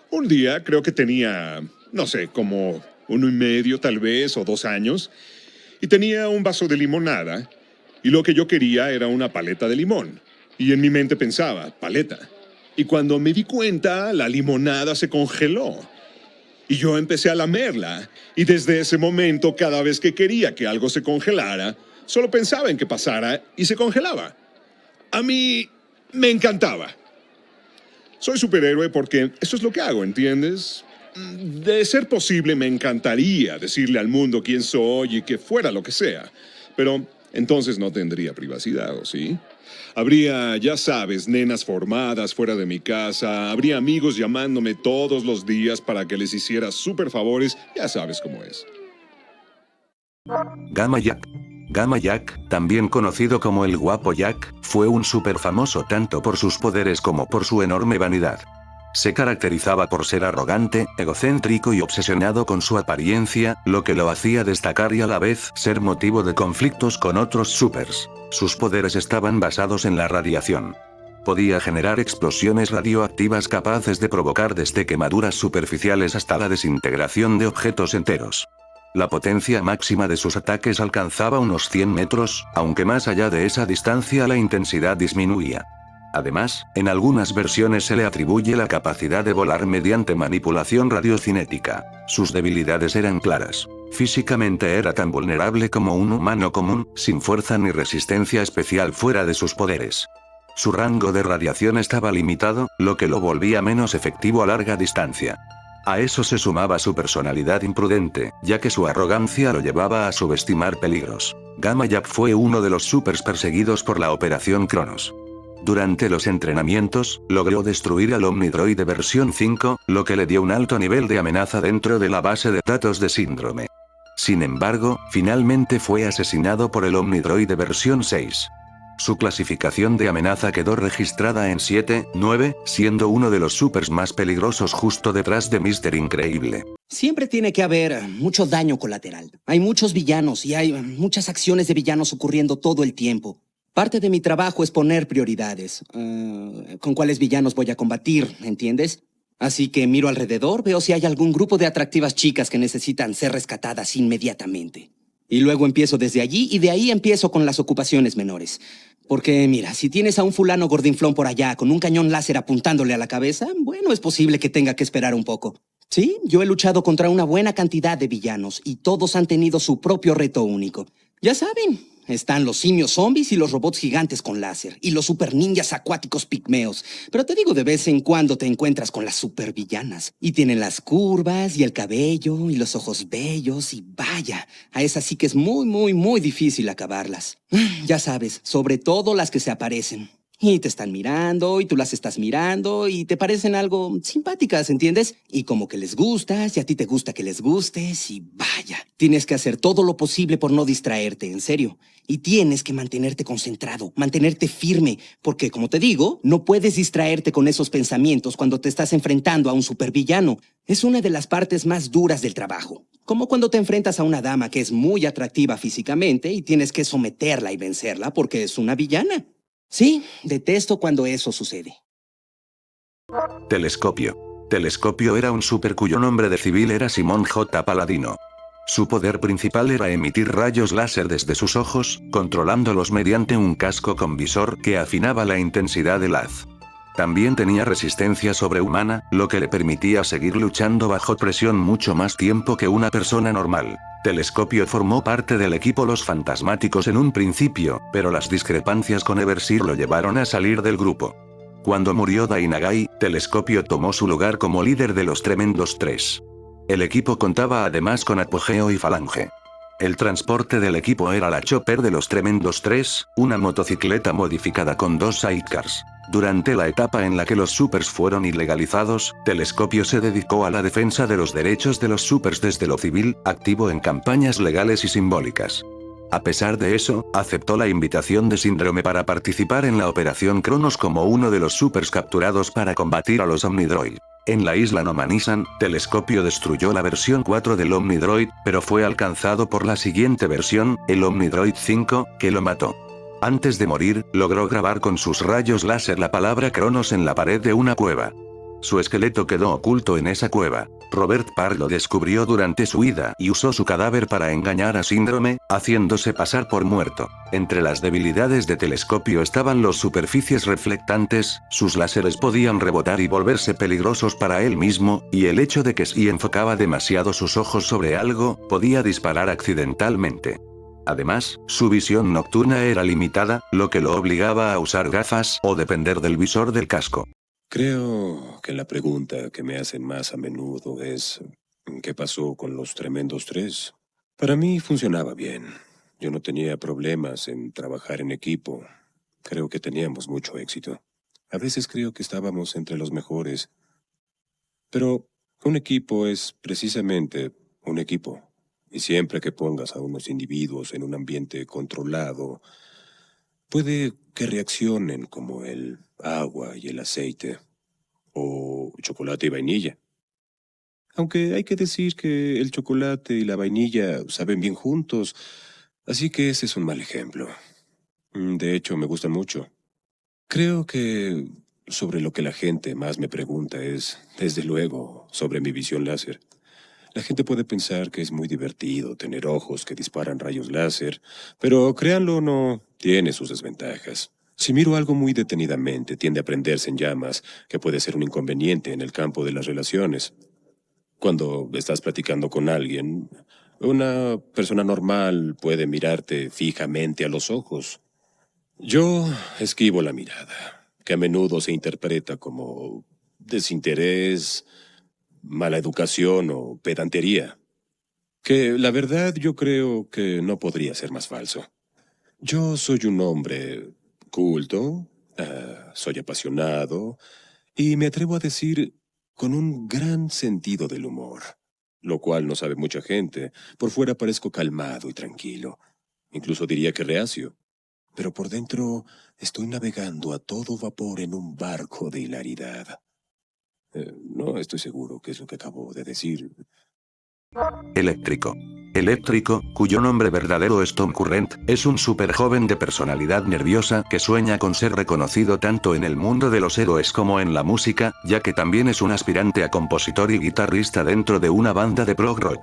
Un día creo que tenía, no sé, como 1 y medio tal vez, o 2 años, y tenía un vaso de limonada, y lo que yo quería era una paleta de limón. Y en mi mente pensaba, paleta. Y cuando me di cuenta, la limonada se congeló. Y yo empecé a lamerla, y desde ese momento, cada vez que quería que algo se congelara, solo pensaba en que pasara y se congelaba. A mí me encantaba. Soy superhéroe porque eso es lo que hago, ¿entiendes? De ser posible, me encantaría decirle al mundo quién soy y que fuera lo que sea. Pero entonces no tendría privacidad, ¿o sí? Habría, ya sabes, nenas formadas fuera de mi casa, habría amigos llamándome todos los días para que les hiciera súper favores, ya sabes cómo es. Gamma Jack. Gamma Jack, también conocido como el Guapo Jack, fue un súper famoso tanto por sus poderes como por su enorme vanidad. Se caracterizaba por ser arrogante, egocéntrico y obsesionado con su apariencia, lo que lo hacía destacar y a la vez ser motivo de conflictos con otros supers. Sus poderes estaban basados en la radiación. Podía generar explosiones radioactivas capaces de provocar desde quemaduras superficiales hasta la desintegración de objetos enteros. La potencia máxima de sus ataques alcanzaba unos 100 metros, aunque más allá de esa distancia la intensidad disminuía. Además, en algunas versiones se le atribuye la capacidad de volar mediante manipulación radiocinética. Sus debilidades eran claras. Físicamente era tan vulnerable como un humano común, sin fuerza ni resistencia especial fuera de sus poderes. Su rango de radiación estaba limitado, lo que lo volvía menos efectivo a larga distancia. A eso se sumaba su personalidad imprudente, ya que su arrogancia lo llevaba a subestimar peligros. Gamma Jack fue uno de los supers perseguidos por la Operación Cronos. Durante los entrenamientos, logró destruir al Omnidroide versión 5, lo que le dio un alto nivel de amenaza dentro de la base de datos de Síndrome. Sin embargo, finalmente fue asesinado por el Omnidroide versión 6. Su clasificación de amenaza quedó registrada en 7-9, siendo uno de los supers más peligrosos justo detrás de Mr. Increíble. Siempre tiene que haber mucho daño colateral. Hay muchos villanos y hay muchas acciones de villanos ocurriendo todo el tiempo. Parte de mi trabajo es poner prioridades. ¿Con cuáles villanos voy a combatir? ¿Entiendes? Así que miro alrededor, veo si hay algún grupo de atractivas chicas que necesitan ser rescatadas inmediatamente. Y luego empiezo desde allí y de ahí empiezo con las ocupaciones menores. Porque mira, si tienes a un fulano gordinflón por allá con un cañón láser apuntándole a la cabeza, bueno, es posible que tenga que esperar un poco. Sí, yo he luchado contra una buena cantidad de villanos y todos han tenido su propio reto único. Ya saben, están los simios zombies y los robots gigantes con láser, y los super ninjas acuáticos pigmeos. Pero te digo, de vez en cuando te encuentras con las super villanas. Y tienen las curvas, y el cabello, y los ojos bellos, y vaya, a esas sí que es muy difícil acabarlas. Ya sabes, sobre todo las que se aparecen. Y te están mirando, y tú las estás mirando, y te parecen algo simpáticas, ¿entiendes? Y como que les gustas, y a ti te gusta que les gustes, y vaya. Tienes que hacer todo lo posible por no distraerte, en serio. Y tienes que mantenerte concentrado, mantenerte firme, porque, como te digo, no puedes distraerte con esos pensamientos cuando te estás enfrentando a un supervillano. Es una de las partes más duras del trabajo. Como cuando te enfrentas a una dama que es muy atractiva físicamente y tienes que someterla y vencerla porque es una villana. Sí, detesto cuando eso sucede. Telescopio. Telescopio era un super cuyo nombre de civil era Simón J. Paladino. Su poder principal era emitir rayos láser desde sus ojos, controlándolos mediante un casco con visor que afinaba la intensidad del haz. También tenía resistencia sobrehumana, lo que le permitía seguir luchando bajo presión mucho más tiempo que una persona normal. Telescopio formó parte del equipo Los Fantasmáticos en un principio, pero las discrepancias con Everseer lo llevaron a salir del grupo. Cuando murió Dai Nagai, Telescopio tomó su lugar como líder de los Tremendos Tres. El equipo contaba además con Apogeo y Falange. El transporte del equipo era la Chopper de los Tremendos Tres, una motocicleta modificada con 2 sidecars. Durante la etapa en la que los supers fueron ilegalizados, Telescopio se dedicó a la defensa de los derechos de los supers desde lo civil, activo en campañas legales y simbólicas. A pesar de eso, aceptó la invitación de Síndrome para participar en la Operación Cronos como uno de los supers capturados para combatir a los Omnidroid. En la isla Nomanisan, Telescopio destruyó la versión 4 del Omnidroid, pero fue alcanzado por la siguiente versión, el Omnidroid 5, que lo mató. Antes de morir, logró grabar con sus rayos láser la palabra Cronos en la pared de una cueva. Su esqueleto quedó oculto en esa cueva. Robert Parr lo descubrió durante su huida y usó su cadáver para engañar a Síndrome, haciéndose pasar por muerto. Entre las debilidades de Telescopio estaban los superficies reflectantes, sus láseres podían rebotar y volverse peligrosos para él mismo, y el hecho de que si enfocaba demasiado sus ojos sobre algo, podía disparar accidentalmente. Además, su visión nocturna era limitada, lo que lo obligaba a usar gafas o depender del visor del casco. Creo que la pregunta que me hacen más a menudo es ¿qué pasó con los Tremendos Tres? Para mí funcionaba bien. Yo no tenía problemas en trabajar en equipo. Creo que teníamos mucho éxito. A veces creo que estábamos entre los mejores. Pero un equipo es precisamente un equipo. Y siempre que pongas a unos individuos en un ambiente controlado, puede que reaccionen como el agua y el aceite, o chocolate y vainilla. Aunque hay que decir que el chocolate y la vainilla saben bien juntos, así que ese es un mal ejemplo. De hecho, me gustan mucho. Creo que sobre lo que la gente más me pregunta es, desde luego, sobre mi visión láser. La gente puede pensar que es muy divertido tener ojos que disparan rayos láser, pero créanlo o no, tiene sus desventajas. Si miro algo muy detenidamente, tiende a prenderse en llamas, que puede ser un inconveniente en el campo de las relaciones. Cuando estás platicando con alguien, una persona normal puede mirarte fijamente a los ojos. Yo esquivo la mirada, que a menudo se interpreta como desinterés, mala educación o pedantería. Que la verdad yo creo que no podría ser más falso. Yo soy un hombre culto, soy apasionado y me atrevo a decir con un gran sentido del humor, lo cual no sabe mucha gente. Por fuera parezco calmado y tranquilo, incluso diría que reacio, pero por dentro estoy navegando a todo vapor en un barco de hilaridad. No estoy seguro qué es lo que acabo de decir. Eléctrico. Eléctrico, cuyo nombre verdadero es Tom Current, es un super joven de personalidad nerviosa que sueña con ser reconocido tanto en el mundo de los héroes como en la música, ya que también es un aspirante a compositor y guitarrista dentro de una banda de prog rock.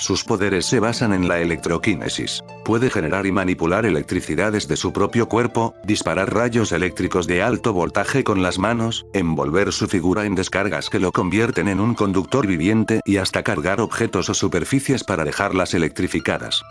Sus poderes se basan en la electroquinesis. Puede generar y manipular electricidad desde su propio cuerpo, disparar rayos eléctricos de alto voltaje con las manos, envolver su figura en descargas que lo convierten en un conductor viviente y hasta cargar objetos o superficies para dejarlas electrificadas.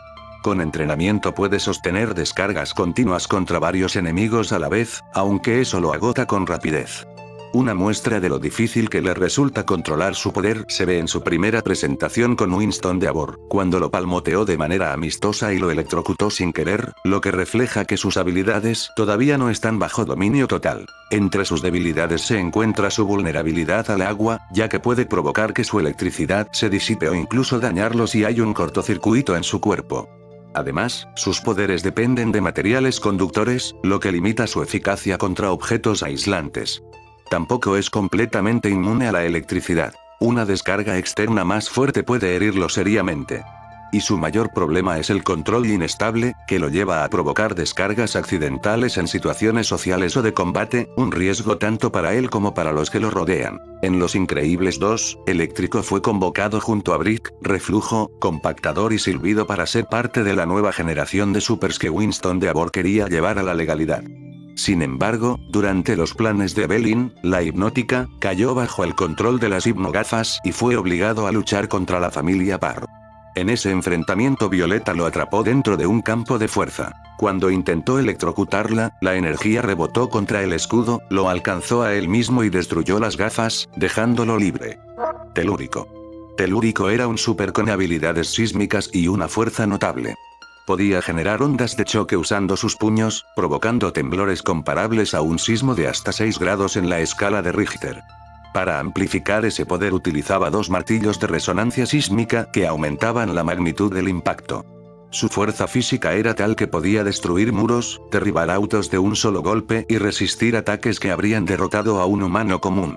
Con entrenamiento puede sostener descargas continuas contra varios enemigos a la vez, aunque eso lo agota con rapidez. Una muestra de lo difícil que le resulta controlar su poder se ve en su primera presentación con Winston de Abor, cuando lo palmoteó de manera amistosa y lo electrocutó sin querer, lo que refleja que sus habilidades todavía no están bajo dominio total. Entre sus debilidades se encuentra su vulnerabilidad al agua, ya que puede provocar que su electricidad se disipe o incluso dañarlo si hay un cortocircuito en su cuerpo. Además, sus poderes dependen de materiales conductores, lo que limita su eficacia contra objetos aislantes. Tampoco es completamente inmune a la electricidad. Una descarga externa más fuerte puede herirlo seriamente. y su mayor problema es el control inestable, que lo lleva a provocar descargas accidentales en situaciones sociales o de combate, un riesgo tanto para él como para los que lo rodean. En Los Increíbles 2, Eléctrico fue convocado junto a Brick, Reflujo, Compactador y Silbido para ser parte de la nueva generación de supers que Winston DeAbor quería llevar a la legalidad. Sin embargo, durante los planes de Evelyn, la hipnótica cayó bajo el control de las hipnogafas y fue obligado a luchar contra la familia Parr. En ese enfrentamiento Violeta lo atrapó dentro de un campo de fuerza. Cuando intentó electrocutarla, la energía rebotó contra el escudo, lo alcanzó a él mismo y destruyó las gafas, dejándolo libre. Telúrico. Telúrico era un súper con habilidades sísmicas y una fuerza notable. Podía generar ondas de choque usando sus puños, provocando temblores comparables a un sismo de hasta 6 grados en la escala de Richter. Para amplificar ese poder utilizaba 2 martillos de resonancia sísmica que aumentaban la magnitud del impacto. Su fuerza física era tal que podía destruir muros, derribar autos de un solo golpe y resistir ataques que habrían derrotado a un humano común.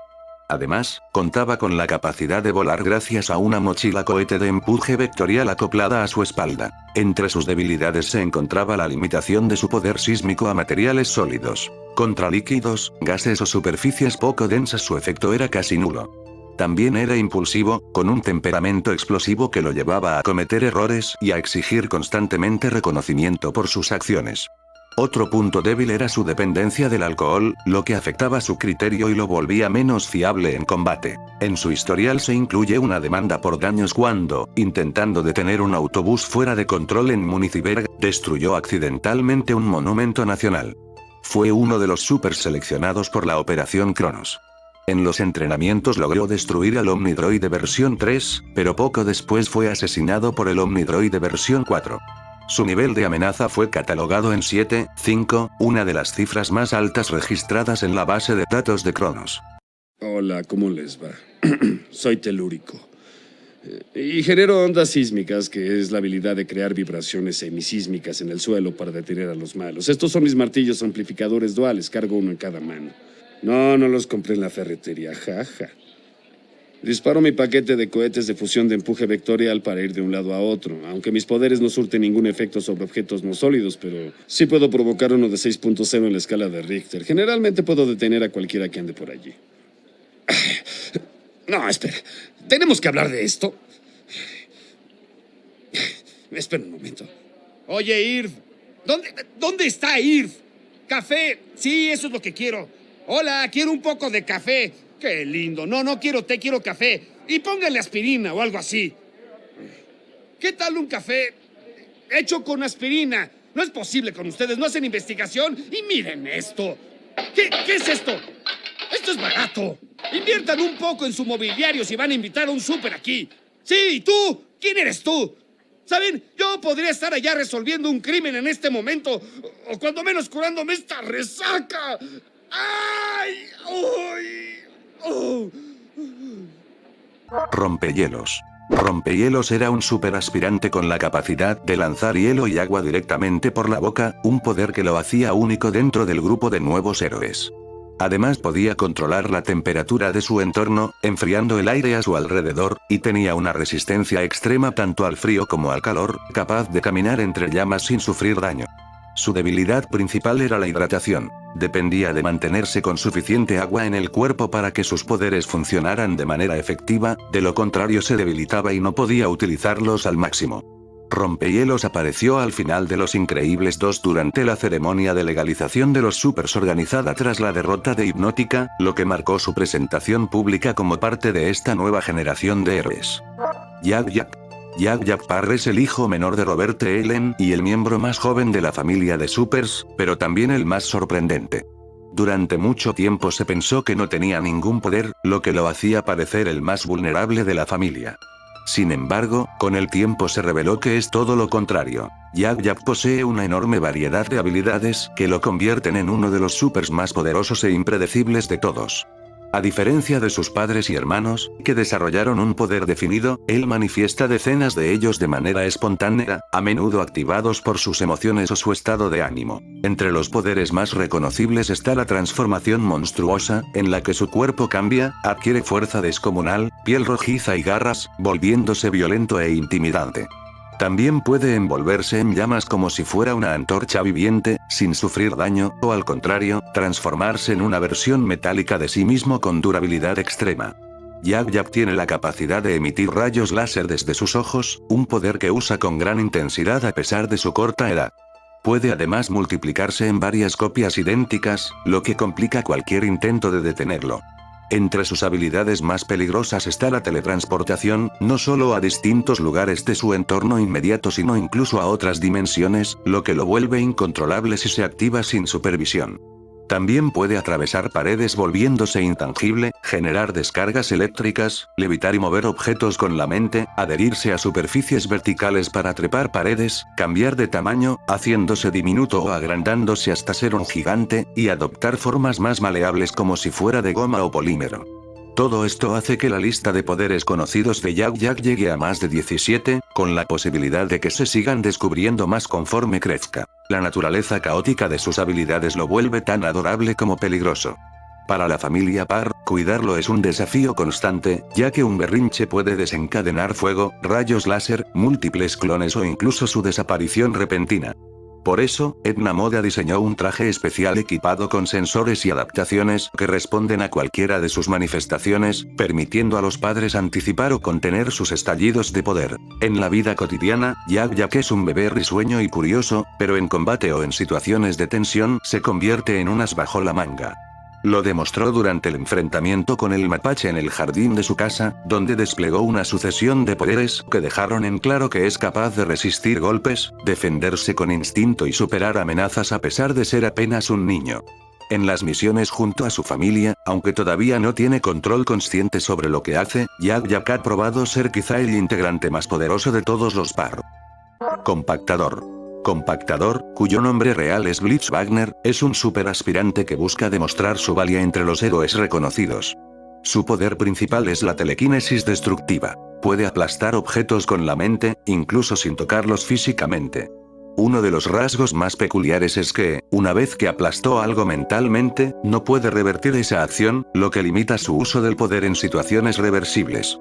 Además, contaba con la capacidad de volar gracias a una mochila cohete de empuje vectorial acoplada a su espalda. Entre sus debilidades se encontraba la limitación de su poder sísmico a materiales sólidos. Contra líquidos, gases o superficies poco densas su efecto era casi nulo. También era impulsivo, con un temperamento explosivo que lo llevaba a cometer errores y a exigir constantemente reconocimiento por sus acciones. Otro punto débil era su dependencia del alcohol, lo que afectaba su criterio y lo volvía menos fiable en combate. En su historial se incluye una demanda por daños cuando, intentando detener un autobús fuera de control en Municiberg, destruyó accidentalmente un monumento nacional. Fue uno de los supers seleccionados por la Operación Cronos. En los entrenamientos logró destruir al Omnidroide versión 3, pero poco después fue asesinado por el Omnidroide versión 4. Su nivel de amenaza fue catalogado en 7,5, una de las cifras más altas registradas en la base de datos de Cronos. Hola, ¿cómo les va? Soy telúrico. Y genero ondas sísmicas, que es la habilidad de crear vibraciones semisísmicas en el suelo para detener a los malos. Estos son mis martillos amplificadores duales, cargo uno en cada mano. No los compré en la ferretería, jaja. Disparo mi paquete de cohetes de fusión de empuje vectorial para ir de un lado a otro, aunque mis poderes no surten ningún efecto sobre objetos no sólidos, pero sí puedo provocar uno de 6.0 en la escala de Richter. Generalmente puedo detener a cualquiera que ande por allí. No, espera. ¿Tenemos que hablar de esto? Espera un momento. Oye, Irv. ¿Dónde está Irv? Café. Sí, eso es lo que quiero. Hola, quiero un poco de café. Qué lindo. No quiero té, quiero café. Y póngale aspirina o algo así. ¿Qué tal un café hecho con aspirina? No es posible con ustedes, no hacen investigación. Y miren esto. ¿Qué es esto? Esto es barato. Inviertan un poco en su mobiliario si van a invitar a un súper aquí. Sí, ¿y tú? ¿Quién eres tú? ¿Saben? Yo podría estar allá resolviendo un crimen en este momento. O cuando menos curándome esta resaca. ¡Ay! ¡Uy! Rompehielos. Rompehielos era un super aspirante con la capacidad de lanzar hielo y agua directamente por la boca, un poder que lo hacía único dentro del grupo de nuevos héroes. Además podía controlar la temperatura de su entorno, enfriando el aire a su alrededor, y tenía una resistencia extrema tanto al frío como al calor, capaz de caminar entre llamas sin sufrir daño. Su debilidad principal era la hidratación. Dependía de mantenerse con suficiente agua en el cuerpo para que sus poderes funcionaran de manera efectiva, de lo contrario se debilitaba y no podía utilizarlos al máximo. Rompehielos apareció al final de Los Increíbles 2 durante la ceremonia de legalización de los supers organizada tras la derrota de Hipnótica, lo que marcó su presentación pública como parte de esta nueva generación de héroes. Jack Parr es el hijo menor de Robert T. Allen y el miembro más joven de la familia de supers, pero también el más sorprendente. Durante mucho tiempo se pensó que no tenía ningún poder, lo que lo hacía parecer el más vulnerable de la familia. Sin embargo, con el tiempo se reveló que es todo lo contrario. Jack posee una enorme variedad de habilidades que lo convierten en uno de los supers más poderosos e impredecibles de todos. A diferencia de sus padres y hermanos, que desarrollaron un poder definido, él manifiesta decenas de ellos de manera espontánea, a menudo activados por sus emociones o su estado de ánimo. Entre los poderes más reconocibles está la transformación monstruosa, en la que su cuerpo cambia, adquiere fuerza descomunal, piel rojiza y garras, volviéndose violento e intimidante. También puede envolverse en llamas como si fuera una antorcha viviente, sin sufrir daño, o al contrario, transformarse en una versión metálica de sí mismo con durabilidad extrema. Yag-Yag tiene la capacidad de emitir rayos láser desde sus ojos, un poder que usa con gran intensidad a pesar de su corta edad. Puede además multiplicarse en varias copias idénticas, lo que complica cualquier intento de detenerlo. Entre sus habilidades más peligrosas está la teletransportación, no solo a distintos lugares de su entorno inmediato sino incluso a otras dimensiones, lo que lo vuelve incontrolable si se activa sin supervisión. También puede atravesar paredes volviéndose intangible, generar descargas eléctricas, levitar y mover objetos con la mente, adherirse a superficies verticales para trepar paredes, cambiar de tamaño, haciéndose diminuto o agrandándose hasta ser un gigante, y adoptar formas más maleables como si fuera de goma o polímero. Todo esto hace que la lista de poderes conocidos de Yag-Yag llegue a más de 17, con la posibilidad de que se sigan descubriendo más conforme crezca. La naturaleza caótica de sus habilidades lo vuelve tan adorable como peligroso. Para la familia Parr, cuidarlo es un desafío constante, ya que un berrinche puede desencadenar fuego, rayos láser, múltiples clones o incluso su desaparición repentina. Por eso, Edna Moda diseñó un traje especial equipado con sensores y adaptaciones que responden a cualquiera de sus manifestaciones, permitiendo a los padres anticipar o contener sus estallidos de poder. En la vida cotidiana, Yag-Yag es un bebé risueño y curioso, pero en combate o en situaciones de tensión se convierte en un as bajo la manga. Lo demostró durante el enfrentamiento con el mapache en el jardín de su casa, donde desplegó una sucesión de poderes que dejaron en claro que es capaz de resistir golpes, defenderse con instinto y superar amenazas a pesar de ser apenas un niño. En las misiones junto a su familia, aunque todavía no tiene control consciente sobre lo que hace, Yag-Yag ha probado ser quizá el integrante más poderoso de todos los Parr. Compactador. Compactador, cuyo nombre real es Blitz Wagner, es un super aspirante que busca demostrar su valía entre los héroes reconocidos. Su poder principal es la telequinesis destructiva. Puede aplastar objetos con la mente, incluso sin tocarlos físicamente. Uno de los rasgos más peculiares es que, una vez que aplastó algo mentalmente, no puede revertir esa acción, lo que limita su uso del poder en situaciones reversibles.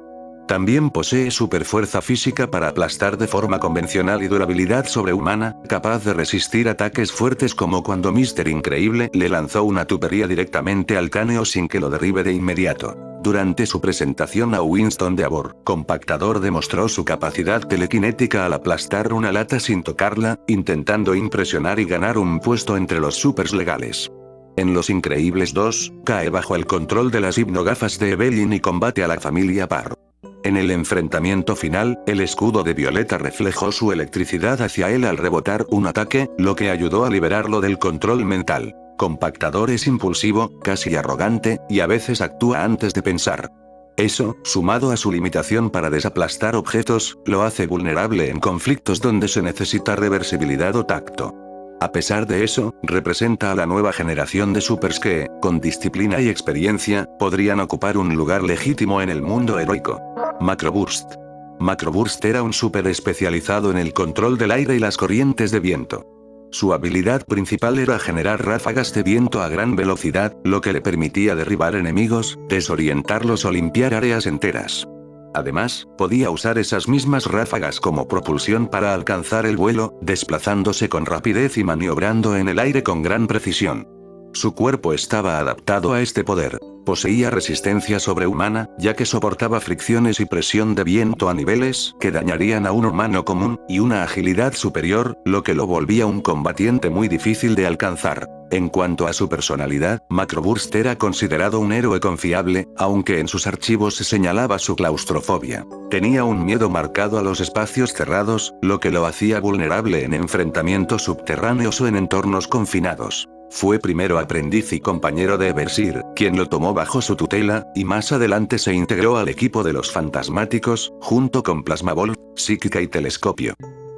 También posee superfuerza física para aplastar de forma convencional y durabilidad sobrehumana, capaz de resistir ataques fuertes como cuando Mr. Increíble le lanzó una tubería directamente al cráneo sin que lo derribe de inmediato. Durante su presentación a Winston de Abor, Compactador demostró su capacidad telequinética al aplastar una lata sin tocarla, intentando impresionar y ganar un puesto entre los supers legales. En Los Increíbles 2, cae bajo el control de las hipnogafas de Evelyn y combate a la familia Parr. En el enfrentamiento final, el escudo de Violeta reflejó su electricidad hacia él al rebotar un ataque, lo que ayudó a liberarlo del control mental. Compactador es impulsivo, casi arrogante, y a veces actúa antes de pensar. Eso, sumado a su limitación para desaplastar objetos, lo hace vulnerable en conflictos donde se necesita reversibilidad o tacto. A pesar de eso, representa a la nueva generación de supers que, con disciplina y experiencia, podrían ocupar un lugar legítimo en el mundo heroico. Macroburst. Macroburst era un super especializado en el control del aire y las corrientes de viento. Su habilidad principal era generar ráfagas de viento a gran velocidad, lo que le permitía derribar enemigos, desorientarlos o limpiar áreas enteras. Además, podía usar esas mismas ráfagas como propulsión para alcanzar el vuelo, desplazándose con rapidez y maniobrando en el aire con gran precisión. Su cuerpo estaba adaptado a este poder. Poseía resistencia sobrehumana, ya que soportaba fricciones y presión de viento a niveles que dañarían a un humano común, y una agilidad superior, lo que lo volvía un combatiente muy difícil de alcanzar. En cuanto a su personalidad, Macroburst era considerado un héroe confiable, aunque en sus archivos se señalaba su claustrofobia. Tenía un miedo marcado a los espacios cerrados, lo que lo hacía vulnerable en enfrentamientos subterráneos o en entornos confinados. Fue primero aprendiz y compañero de Eversir, quien lo tomó bajo su tutela, y más adelante se integró al equipo de los Fantasmáticos, junto con Plasmaball, Psíquica y Telescopio.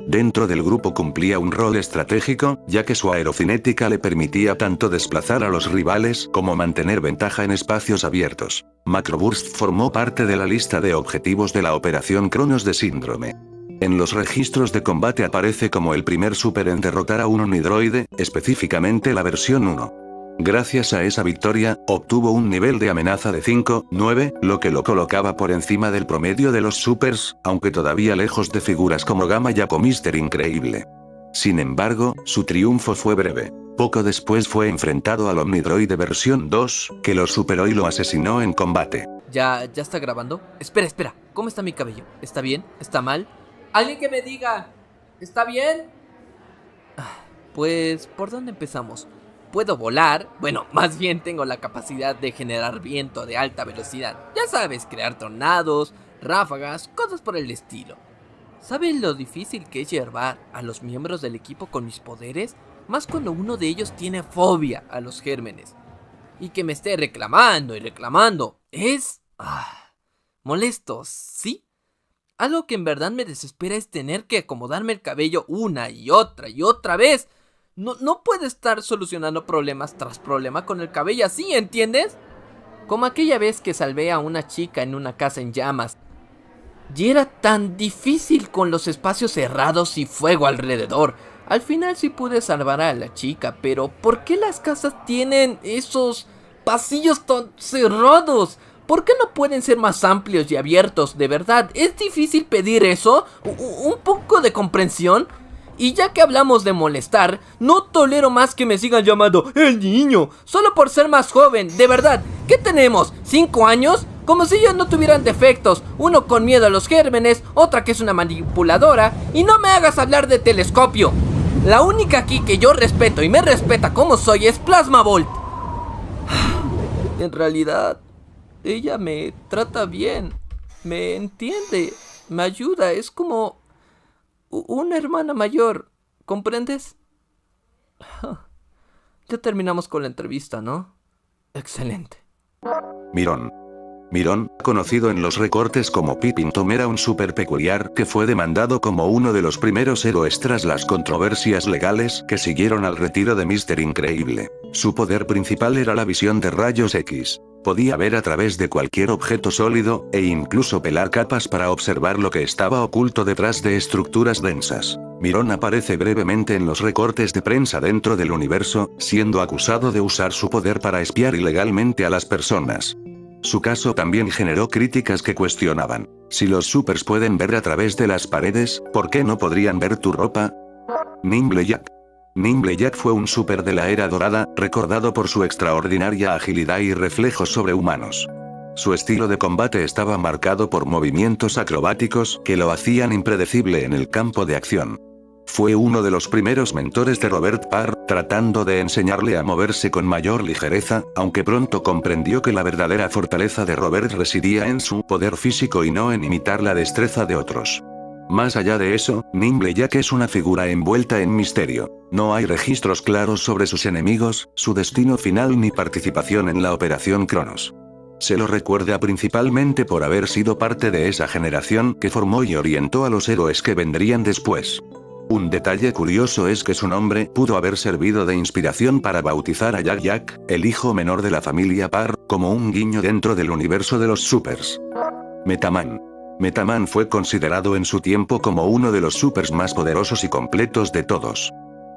Dentro del grupo cumplía un rol estratégico, ya que su aerocinética le permitía tanto desplazar a los rivales como mantener ventaja en espacios abiertos. Macroburst formó parte de la lista de objetivos de la Operación Cronos de Síndrome. En los registros de combate aparece como el primer super en derrotar a un onidroide, específicamente la versión 1. Gracias a esa victoria, obtuvo un nivel de amenaza de 5-9, lo que lo colocaba por encima del promedio de los supers, aunque todavía lejos de figuras como Gamma Jack o Mr. Increíble. Sin embargo, su triunfo fue breve. Poco después fue enfrentado al Omnidroide versión 2, que lo superó y lo asesinó en combate. ¿Ya está grabando? Espera. ¿Cómo está mi cabello? ¿Está bien? ¿Está mal? ¡Alguien que me diga! ¿Está bien? Pues, ¿por dónde empezamos? ¿Puedo volar? Bueno, más bien tengo la capacidad de generar viento de alta velocidad. Ya sabes, crear tornados, ráfagas, cosas por el estilo. ¿Sabes lo difícil que es llevar a los miembros del equipo con mis poderes? Más cuando uno de ellos tiene fobia a los gérmenes. Y que me esté reclamando y reclamando. Es... molesto, ¿sí? Algo que en verdad me desespera es tener que acomodarme el cabello una y otra vez. No puedo estar solucionando problemas tras problema con el cabello así, ¿entiendes? Como aquella vez que salvé a una chica en una casa en llamas. Y era tan difícil con los espacios cerrados y fuego alrededor. Al final sí pude salvar a la chica, pero ¿por qué las casas tienen esos pasillos tan cerrados? ¿Por qué no pueden ser más amplios y abiertos? De verdad, ¿es difícil pedir eso? ¿Un poco de comprensión? Y ya que hablamos de molestar, no tolero más que me sigan llamando el niño, solo por ser más joven. De verdad, ¿qué tenemos? ¿5 años? Como si ellos no tuvieran defectos. Uno con miedo a los gérmenes, otra que es una manipuladora. Y no me hagas hablar de Telescopio. La única aquí que yo respeto y me respeta como soy es Plasma Bolt. En realidad, ella me trata bien, me entiende, me ayuda, es como una hermana mayor, ¿comprendes? Ya terminamos con la entrevista, ¿no? Excelente. Mirón, conocido en los recortes como Pippin Tom, era un súper peculiar que fue demandado como uno de los primeros héroes tras las controversias legales que siguieron al retiro de Mr. Increíble. Su poder principal era la visión de rayos X. Podía ver a través de cualquier objeto sólido, e incluso pelar capas para observar lo que estaba oculto detrás de estructuras densas. Mirón aparece brevemente en los recortes de prensa dentro del universo, siendo acusado de usar su poder para espiar ilegalmente a las personas. Su caso también generó críticas que cuestionaban: si los supers pueden ver a través de las paredes, ¿por qué no podrían ver tu ropa? Nimble Jack fue un súper de la Era Dorada, recordado por su extraordinaria agilidad y reflejos sobrehumanos. Su estilo de combate estaba marcado por movimientos acrobáticos que lo hacían impredecible en el campo de acción. Fue uno de los primeros mentores de Robert Parr, tratando de enseñarle a moverse con mayor ligereza, aunque pronto comprendió que la verdadera fortaleza de Robert residía en su poder físico y no en imitar la destreza de otros. Más allá de eso, Nimble Jack es una figura envuelta en misterio. No hay registros claros sobre sus enemigos, su destino final ni participación en la Operación Cronos. Se lo recuerda principalmente por haber sido parte de esa generación que formó y orientó a los héroes que vendrían después. Un detalle curioso es que su nombre pudo haber servido de inspiración para bautizar a Jack, el hijo menor de la familia Parr, como un guiño dentro del universo de los supers. Metaman fue considerado en su tiempo como uno de los supers más poderosos y completos de todos.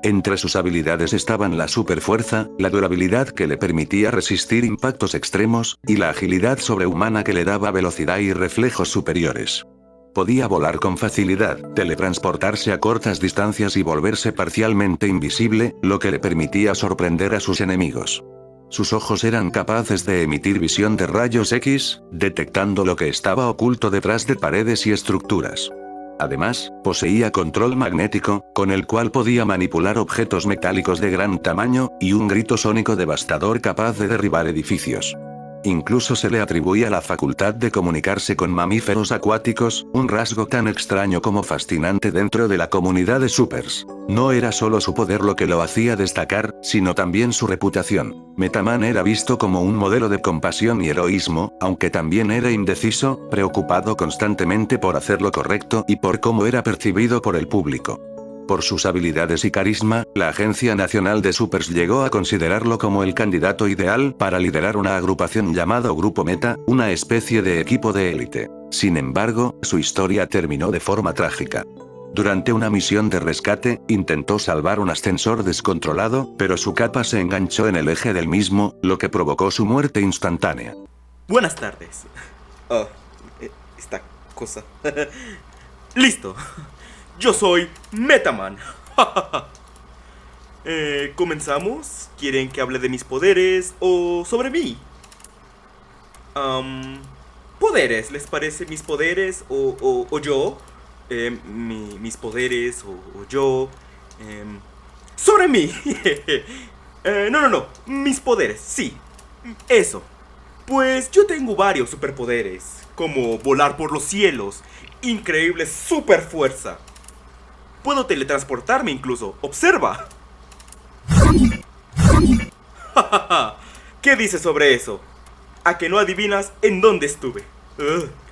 Entre sus habilidades estaban la superfuerza, la durabilidad que le permitía resistir impactos extremos, y la agilidad sobrehumana que le daba velocidad y reflejos superiores. Podía volar con facilidad, teletransportarse a cortas distancias y volverse parcialmente invisible, lo que le permitía sorprender a sus enemigos. Sus ojos eran capaces de emitir visión de rayos X, detectando lo que estaba oculto detrás de paredes y estructuras. Además, poseía control magnético, con el cual podía manipular objetos metálicos de gran tamaño, y un grito sónico devastador capaz de derribar edificios. Incluso se le atribuía la facultad de comunicarse con mamíferos acuáticos, un rasgo tan extraño como fascinante dentro de la comunidad de supers. No era solo su poder lo que lo hacía destacar, sino también su reputación. Metaman era visto como un modelo de compasión y heroísmo, aunque también era indeciso, preocupado constantemente por hacer lo correcto y por cómo era percibido por el público. Por sus habilidades y carisma, la Agencia Nacional de Supers llegó a considerarlo como el candidato ideal para liderar una agrupación llamado Grupo Meta, una especie de equipo de élite. Sin embargo, su historia terminó de forma trágica. Durante una misión de rescate, intentó salvar un ascensor descontrolado, pero su capa se enganchó en el eje del mismo, lo que provocó su muerte instantánea. Buenas tardes. Esta cosa. Listo. Yo soy Metaman. ¿Comenzamos? ¿Quieren que hable de mis poderes o sobre mí? Poderes, ¿les parece mis poderes o yo? Mis poderes o yo. Sobre mí. No. Mis poderes, sí. Eso. Pues yo tengo varios superpoderes, como volar por los cielos, increíble superfuerza. Puedo teletransportarme incluso. ¡Observa! ¿Qué dices sobre eso? ¿A que no adivinas en dónde estuve?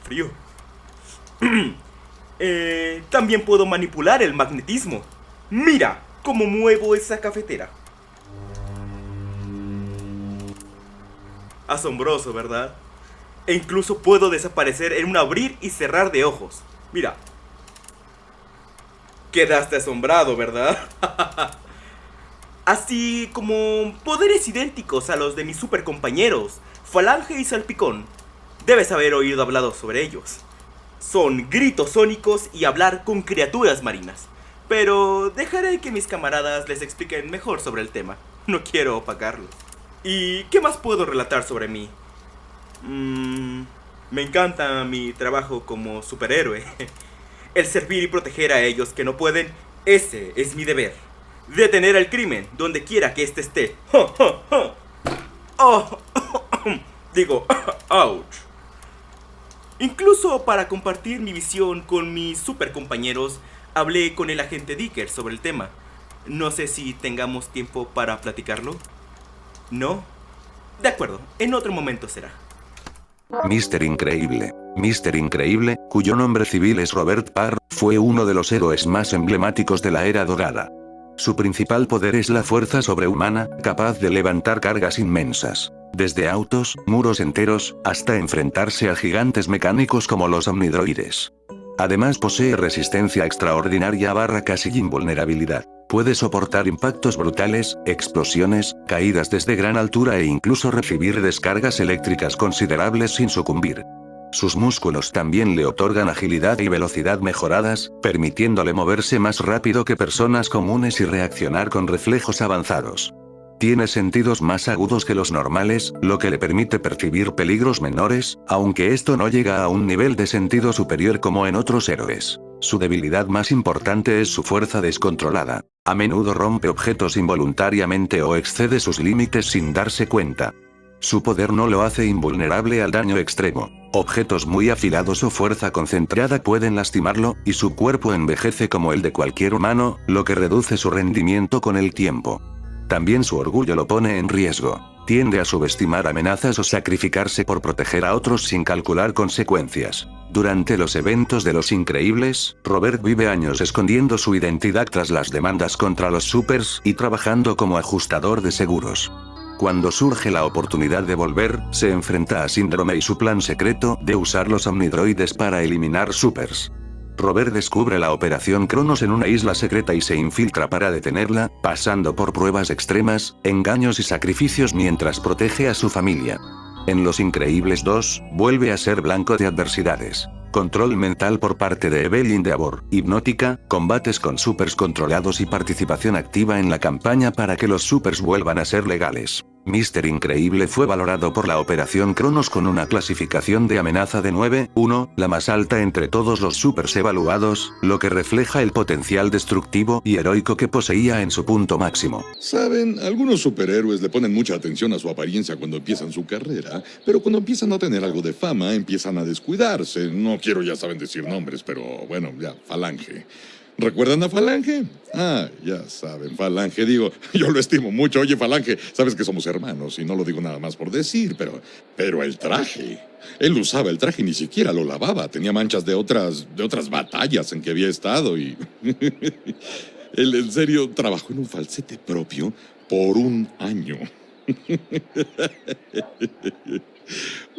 Frío. También puedo manipular el magnetismo. Mira cómo muevo esa cafetera. Asombroso, ¿verdad? E incluso puedo desaparecer en un abrir y cerrar de ojos. Mira. Quedaste asombrado, ¿verdad? Así como poderes idénticos a los de mis supercompañeros, Falange y Salpicón. Debes haber oído hablar sobre ellos. Son gritos sónicos y hablar con criaturas marinas. Pero dejaré que mis camaradas les expliquen mejor sobre el tema. No quiero opacarlos. ¿Y qué más puedo relatar sobre mí? Me encanta mi trabajo como superhéroe. El servir y proteger a ellos que no pueden, ese es mi deber. Detener el crimen donde quiera que éste esté. Digo, ouch. Incluso para compartir mi visión con mis supercompañeros, hablé con el agente Dicker sobre el tema. No sé si tengamos tiempo para platicarlo. ¿No? De acuerdo, en otro momento será. Mr. Increíble. Mr. Increíble, cuyo nombre civil es Robert Parr, fue uno de los héroes más emblemáticos de la Era Dorada. Su principal poder es la fuerza sobrehumana, capaz de levantar cargas inmensas. Desde autos, muros enteros, hasta enfrentarse a gigantes mecánicos como los omnidroides. Además posee resistencia extraordinaria / casi invulnerabilidad. Puede soportar impactos brutales, explosiones, caídas desde gran altura e incluso recibir descargas eléctricas considerables sin sucumbir. Sus músculos también le otorgan agilidad y velocidad mejoradas, permitiéndole moverse más rápido que personas comunes y reaccionar con reflejos avanzados. Tiene sentidos más agudos que los normales, lo que le permite percibir peligros menores, aunque esto no llega a un nivel de sentido superior como en otros héroes. Su debilidad más importante es su fuerza descontrolada. A menudo rompe objetos involuntariamente o excede sus límites sin darse cuenta. Su poder no lo hace invulnerable al daño extremo. Objetos muy afilados o fuerza concentrada pueden lastimarlo, y su cuerpo envejece como el de cualquier humano, lo que reduce su rendimiento con el tiempo. También su orgullo lo pone en riesgo. Tiende a subestimar amenazas o sacrificarse por proteger a otros sin calcular consecuencias. Durante los eventos de Los Increíbles, Robert vive años escondiendo su identidad tras las demandas contra los supers y trabajando como ajustador de seguros. Cuando surge la oportunidad de volver, se enfrenta a Síndrome y su plan secreto de usar los omnidroides para eliminar supers. Robert descubre la Operación Cronos en una isla secreta y se infiltra para detenerla, pasando por pruebas extremas, engaños y sacrificios mientras protege a su familia. En Los Increíbles 2, vuelve a ser blanco de adversidades. Control mental por parte de Evelyn Deavor, hipnótica, combates con supers controlados y participación activa en la campaña para que los supers vuelvan a ser legales. Mr. Increíble fue valorado por la Operación Cronos con una clasificación de amenaza de 9-1, la más alta entre todos los supers evaluados, lo que refleja el potencial destructivo y heroico que poseía en su punto máximo. Saben, algunos superhéroes le ponen mucha atención a su apariencia cuando empiezan su carrera, pero cuando empiezan a tener algo de fama, empiezan a descuidarse. No quiero, ya saben, decir nombres, pero bueno, ya, Falange. ¿Recuerdan a Falange? Ah, ya saben, Falange, digo, yo lo estimo mucho. Oye, Falange, sabes que somos hermanos y no lo digo nada más por decir, pero el traje. Él usaba el traje y ni siquiera lo lavaba. Tenía manchas de otras batallas en que había estado y... Él, en serio, trabajó en un falsete propio por un año.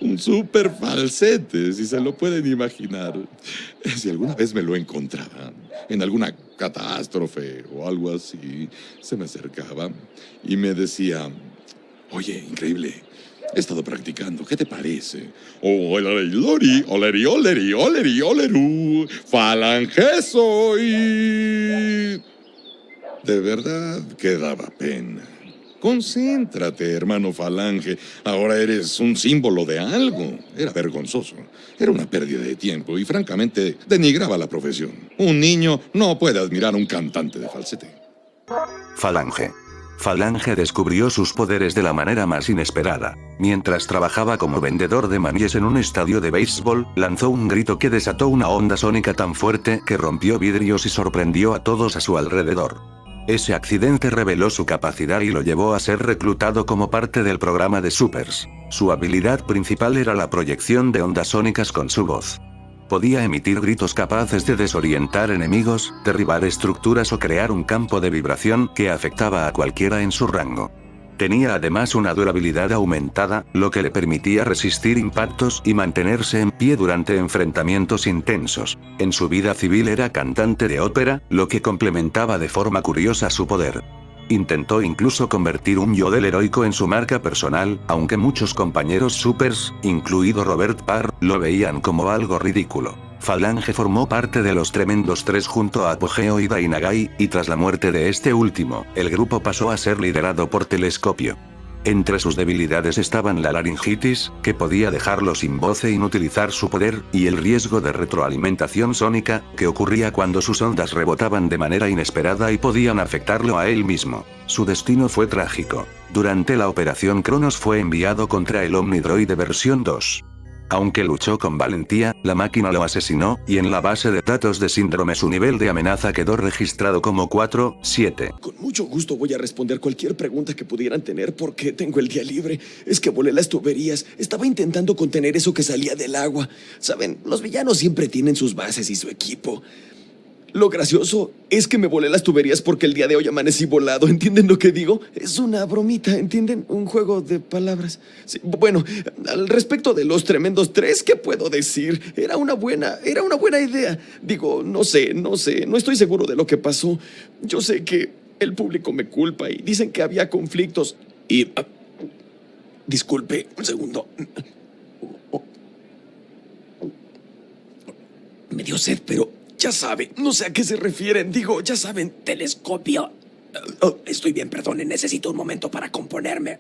Un super falsete, si se lo pueden imaginar. Si alguna vez me lo encontraba en alguna catástrofe o algo así, se me acercaba y me decía, oye, increíble, he estado practicando, ¿qué te parece? Oleri, oleri, oleri, oleri, oleru, falange soy. De verdad que daba pena. Concéntrate, hermano Falange. Ahora eres un símbolo de algo. Era vergonzoso. Era una pérdida de tiempo y francamente denigraba la profesión. Un niño no puede admirar a un cantante de falsete. Falange. Falange descubrió sus poderes de la manera más inesperada. Mientras trabajaba como vendedor de maníes en un estadio de béisbol, lanzó un grito que desató una onda sónica tan fuerte que rompió vidrios y sorprendió a todos a su alrededor. Ese accidente reveló su capacidad y lo llevó a ser reclutado como parte del programa de Supers. Su habilidad principal era la proyección de ondas sónicas con su voz. Podía emitir gritos capaces de desorientar enemigos, derribar estructuras o crear un campo de vibración que afectaba a cualquiera en su rango. Tenía además una durabilidad aumentada, lo que le permitía resistir impactos y mantenerse en pie durante enfrentamientos intensos. En su vida civil era cantante de ópera, lo que complementaba de forma curiosa su poder. Intentó incluso convertir un yodel heroico en su marca personal, aunque muchos compañeros supers, incluido Robert Parr, lo veían como algo ridículo. Falange formó parte de los Tremendos Tres junto a Apogeo y Dainagai, y tras la muerte de este último, el grupo pasó a ser liderado por Telescopio. Entre sus debilidades estaban la laringitis, que podía dejarlo sin voz e inutilizar su poder, y el riesgo de retroalimentación sónica, que ocurría cuando sus ondas rebotaban de manera inesperada y podían afectarlo a él mismo. Su destino fue trágico. Durante la Operación Cronos fue enviado contra el Omnidroide versión 2. Aunque luchó con valentía, la máquina lo asesinó, y en la base de datos de síndrome su nivel de amenaza quedó registrado como 4-7. Con mucho gusto voy a responder cualquier pregunta que pudieran tener porque tengo el día libre. Es que volé las tuberías. Estaba intentando contener eso que salía del agua. Saben, los villanos siempre tienen sus bases y su equipo. Lo gracioso es que me volé las tuberías porque el día de hoy amanecí volado. ¿Entienden lo que digo? Es una bromita, ¿entienden? Un juego de palabras. Sí, bueno, al respecto de los Tremendos Tres, ¿qué puedo decir? Era una buena idea. Digo, no sé, no estoy seguro de lo que pasó. Yo sé que el público me culpa y dicen que había conflictos. Y... disculpe, un segundo. Me dio sed, pero... ya saben, no sé a qué se refieren. Digo, ya saben, Telescopio. Estoy bien, perdonen, necesito un momento para componerme.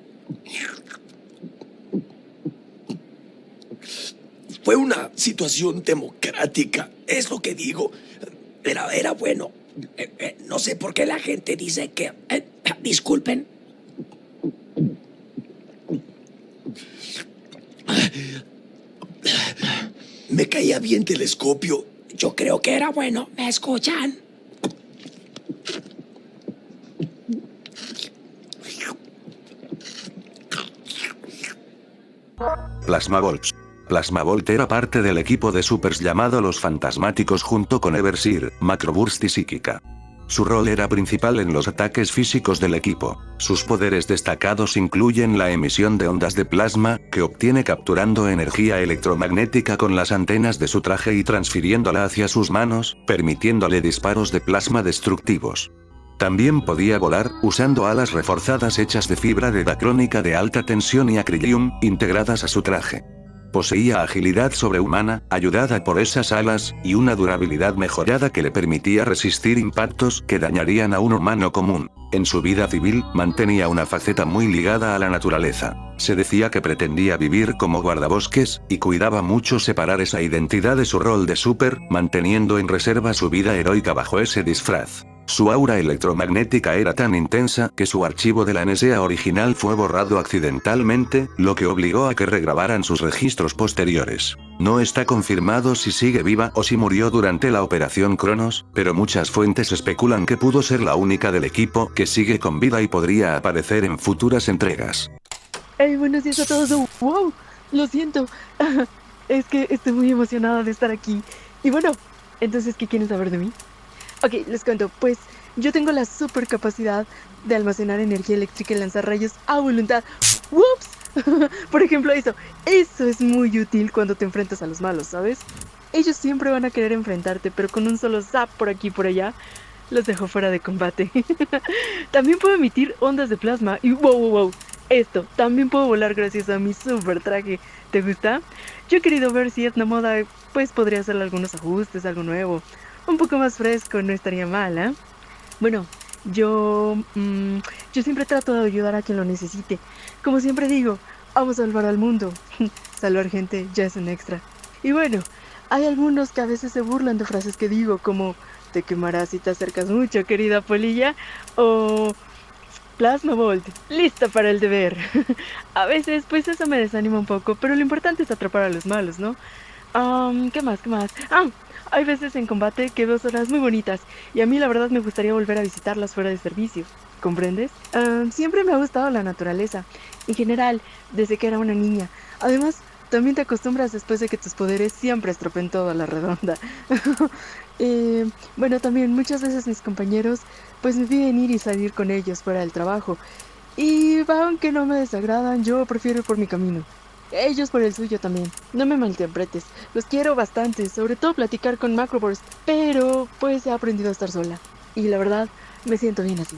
Fue una situación democrática, es lo que digo. Era bueno. No sé por qué la gente dice que... disculpen. Me caía bien Telescopio. Yo creo que era bueno. ¿Me escuchan? Plasmavolts. Plasmavolt era parte del equipo de supers llamado Los Fantasmáticos junto con Everseer, Macroburst y Psíquica. Su rol era principal en los ataques físicos del equipo. Sus poderes destacados incluyen la emisión de ondas de plasma, que obtiene capturando energía electromagnética con las antenas de su traje y transfiriéndola hacia sus manos, permitiéndole disparos de plasma destructivos. También podía volar, usando alas reforzadas hechas de fibra de dacrónica de alta tensión y acrylium, integradas a su traje. Poseía agilidad sobrehumana, ayudada por esas alas, y una durabilidad mejorada que le permitía resistir impactos que dañarían a un humano común. En su vida civil, mantenía una faceta muy ligada a la naturaleza. Se decía que pretendía vivir como guardabosques, y cuidaba mucho separar esa identidad de su rol de súper, manteniendo en reserva su vida heroica bajo ese disfraz. Su aura electromagnética era tan intensa que su archivo de la NSA original fue borrado accidentalmente, lo que obligó a que regrabaran sus registros posteriores. No está confirmado si sigue viva o si murió durante la Operación Cronos, pero muchas fuentes especulan que pudo ser la única del equipo que sigue con vida y podría aparecer en futuras entregas. Hey, buenos días a todos. ¡Wow! Lo siento. Es que estoy muy emocionada de estar aquí. Y bueno, entonces, ¿qué quieren saber de mí? Ok, les cuento, pues Yo tengo la super capacidad de almacenar energía eléctrica y lanzar rayos a voluntad. ¡Ups! Por ejemplo, eso es muy útil cuando te enfrentas a los malos, ¿sabes? Ellos siempre van a querer enfrentarte, pero con un solo zap por aquí y por allá, los dejo fuera de combate. También puedo emitir ondas de plasma y wow. Esto, también puedo volar gracias a mi super traje. ¿Te gusta? Yo he querido ver si es una moda, pues podría hacerle algunos ajustes, algo nuevo. Un poco más fresco, no estaría mal, ¿eh? Bueno, yo siempre trato de ayudar a quien lo necesite. Como siempre digo, vamos a salvar al mundo. Salvar gente ya es un extra. Y bueno, hay algunos que a veces se burlan de frases que digo, como te quemarás si te acercas mucho, querida polilla, o Plasma Bolt, lista para el deber. A veces, pues eso me desanima un poco, pero lo importante es atrapar a los malos, ¿no? ¿Qué más? Hay veces en combate que veo zonas muy bonitas, y a mí la verdad me gustaría volver a visitarlas fuera de servicio. ¿Comprendes? Siempre me ha gustado la naturaleza, en general, desde que era una niña. Además, también te acostumbras después de que tus poderes siempre estropeen todo a la redonda. Bueno, también muchas veces mis compañeros pues me piden ir y salir con ellos fuera del trabajo. Y aunque no me desagradan, yo prefiero ir por mi camino. Ellos por el suyo también. No me malinterpretes. Los quiero bastante, sobre todo platicar con Macroburst. Pero pues he aprendido a estar sola. Y la verdad, me siento bien así.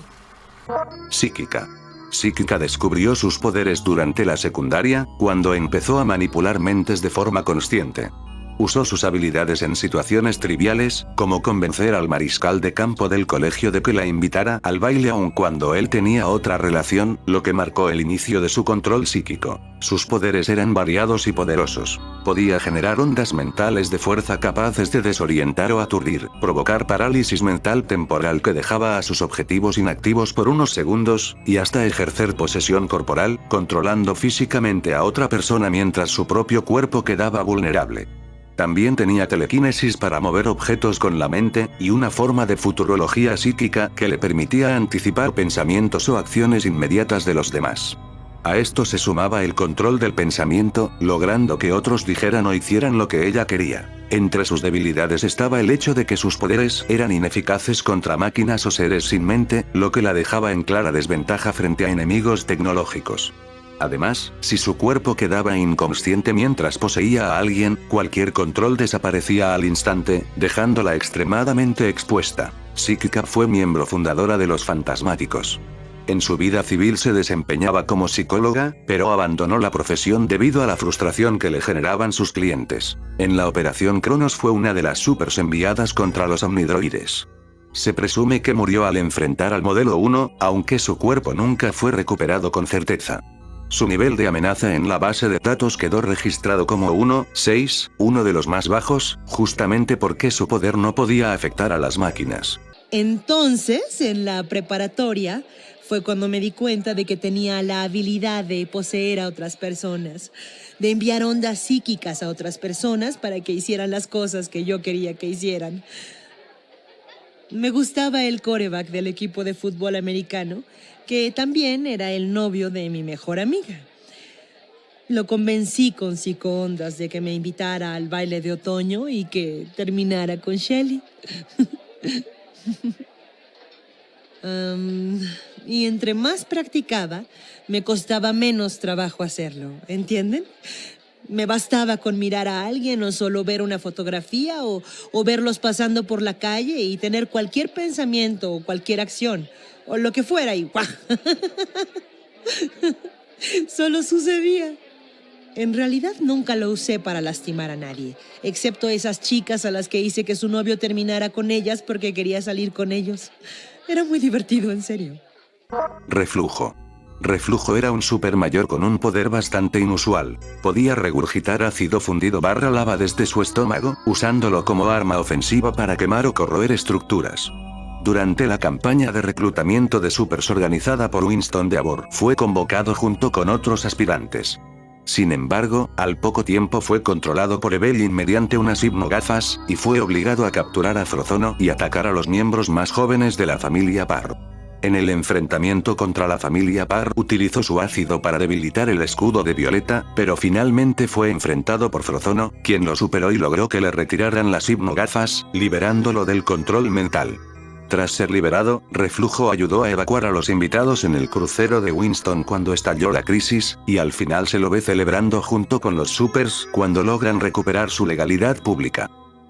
Psíquica. Psíquica descubrió sus poderes durante la secundaria, cuando empezó a manipular mentes de forma consciente. Usó sus habilidades en situaciones triviales, como convencer al mariscal de campo del colegio de que la invitara al baile aun cuando él tenía otra relación, lo que marcó el inicio de su control psíquico. Sus poderes eran variados y poderosos. Podía generar ondas mentales de fuerza capaces de desorientar o aturdir, provocar parálisis mental temporal que dejaba a sus objetivos inactivos por unos segundos, y hasta ejercer posesión corporal, controlando físicamente a otra persona mientras su propio cuerpo quedaba vulnerable. También tenía telequinesis para mover objetos con la mente, y una forma de futurología psíquica que le permitía anticipar pensamientos o acciones inmediatas de los demás. A esto se sumaba el control del pensamiento, logrando que otros dijeran o hicieran lo que ella quería. Entre sus debilidades estaba el hecho de que sus poderes eran ineficaces contra máquinas o seres sin mente, lo que la dejaba en clara desventaja frente a enemigos tecnológicos. Además, si su cuerpo quedaba inconsciente mientras poseía a alguien, cualquier control desaparecía al instante, dejándola extremadamente expuesta. Psíquica fue miembro fundadora de los Fantasmáticos. En su vida civil se desempeñaba como psicóloga, pero abandonó la profesión debido a la frustración que le generaban sus clientes. En la Operación Cronos fue una de las supers enviadas contra los omnidroides. Se presume que murió al enfrentar al modelo 1, aunque su cuerpo nunca fue recuperado con certeza. Su nivel de amenaza en la base de datos quedó registrado como 1-6, uno de los más bajos, justamente porque su poder no podía afectar a las máquinas. Entonces, en la preparatoria, fue cuando me di cuenta de que tenía la habilidad de poseer a otras personas, de enviar ondas psíquicas a otras personas para que hicieran las cosas que yo quería que hicieran. Me gustaba el quarterback del equipo de fútbol americano, que también era el novio de mi mejor amiga. Lo convencí con psicoondas de que me invitara al baile de otoño y que terminara con Shelly. Y entre más practicaba, me costaba menos trabajo hacerlo, ¿entienden? Me bastaba con mirar a alguien o solo ver una fotografía o verlos pasando por la calle y tener cualquier pensamiento o cualquier acción, o lo que fuera y ¡guau! Solo sucedía. En realidad nunca lo usé para lastimar a nadie, excepto esas chicas a las que hice que su novio terminara con ellas porque quería salir con ellos. Era muy divertido, en serio. Reflujo. Reflujo era un super mayor con un poder bastante inusual. Podía regurgitar ácido fundido / lava desde su estómago, usándolo como arma ofensiva para quemar o corroer estructuras. Durante la campaña de reclutamiento de supers organizada por Winston Deavor, fue convocado junto con otros aspirantes. Sin embargo, al poco tiempo fue controlado por Evelyn mediante unas hipnogafas, y fue obligado a capturar a Frozono y atacar a los miembros más jóvenes de la familia Parr. En el enfrentamiento contra la familia Parr utilizó su ácido para debilitar el escudo de Violeta, pero finalmente fue enfrentado por Frozono, quien lo superó y logró que le retiraran las hipnogafas, liberándolo del control mental. Tras ser liberado, Reflujo ayudó a evacuar a los invitados en el crucero de Winston cuando estalló la crisis, y al final se lo ve celebrando junto con los supers cuando logran recuperar su legalidad pública.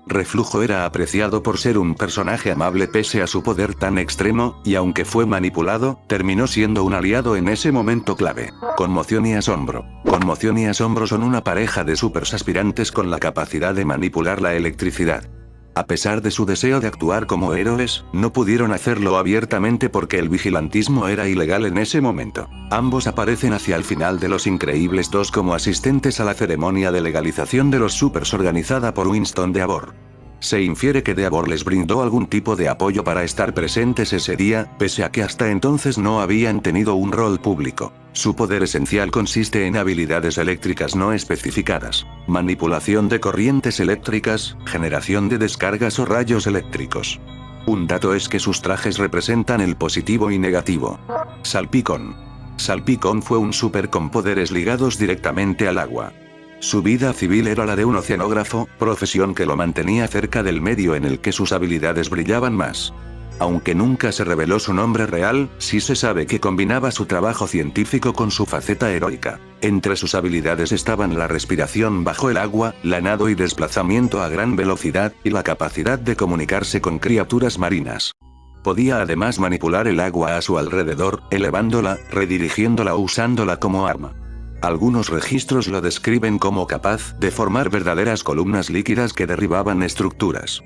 Reflujo era apreciado por ser un personaje amable pese a su poder tan extremo, y aunque fue manipulado, terminó siendo un aliado en ese momento clave. Conmoción y Asombro. Conmoción y Asombro son una pareja de supers aspirantes con la capacidad de manipular la electricidad. A pesar de su deseo de actuar como héroes, no pudieron hacerlo abiertamente porque el vigilantismo era ilegal en ese momento. Ambos aparecen hacia el final de Los Increíbles 2 como asistentes a la ceremonia de legalización de los supers organizada por Winston DeAvor. Se infiere que DeAvor les brindó algún tipo de apoyo para estar presentes ese día, pese a que hasta entonces no habían tenido un rol público. Su poder esencial consiste en habilidades eléctricas no especificadas, manipulación de corrientes eléctricas, generación de descargas o rayos eléctricos. Un dato es que sus trajes representan el positivo y negativo. Salpicón. Salpicón fue un súper con poderes ligados directamente al agua. Su vida civil era la de un oceanógrafo, profesión que lo mantenía cerca del medio en el que sus habilidades brillaban más. Aunque nunca se reveló su nombre real, sí se sabe que combinaba su trabajo científico con su faceta heroica. Entre sus habilidades estaban la respiración bajo el agua, la nado y desplazamiento a gran velocidad, y la capacidad de comunicarse con criaturas marinas. Podía además manipular el agua a su alrededor, elevándola, redirigiéndola o usándola como arma. Algunos registros lo describen como capaz de formar verdaderas columnas líquidas que derribaban estructuras.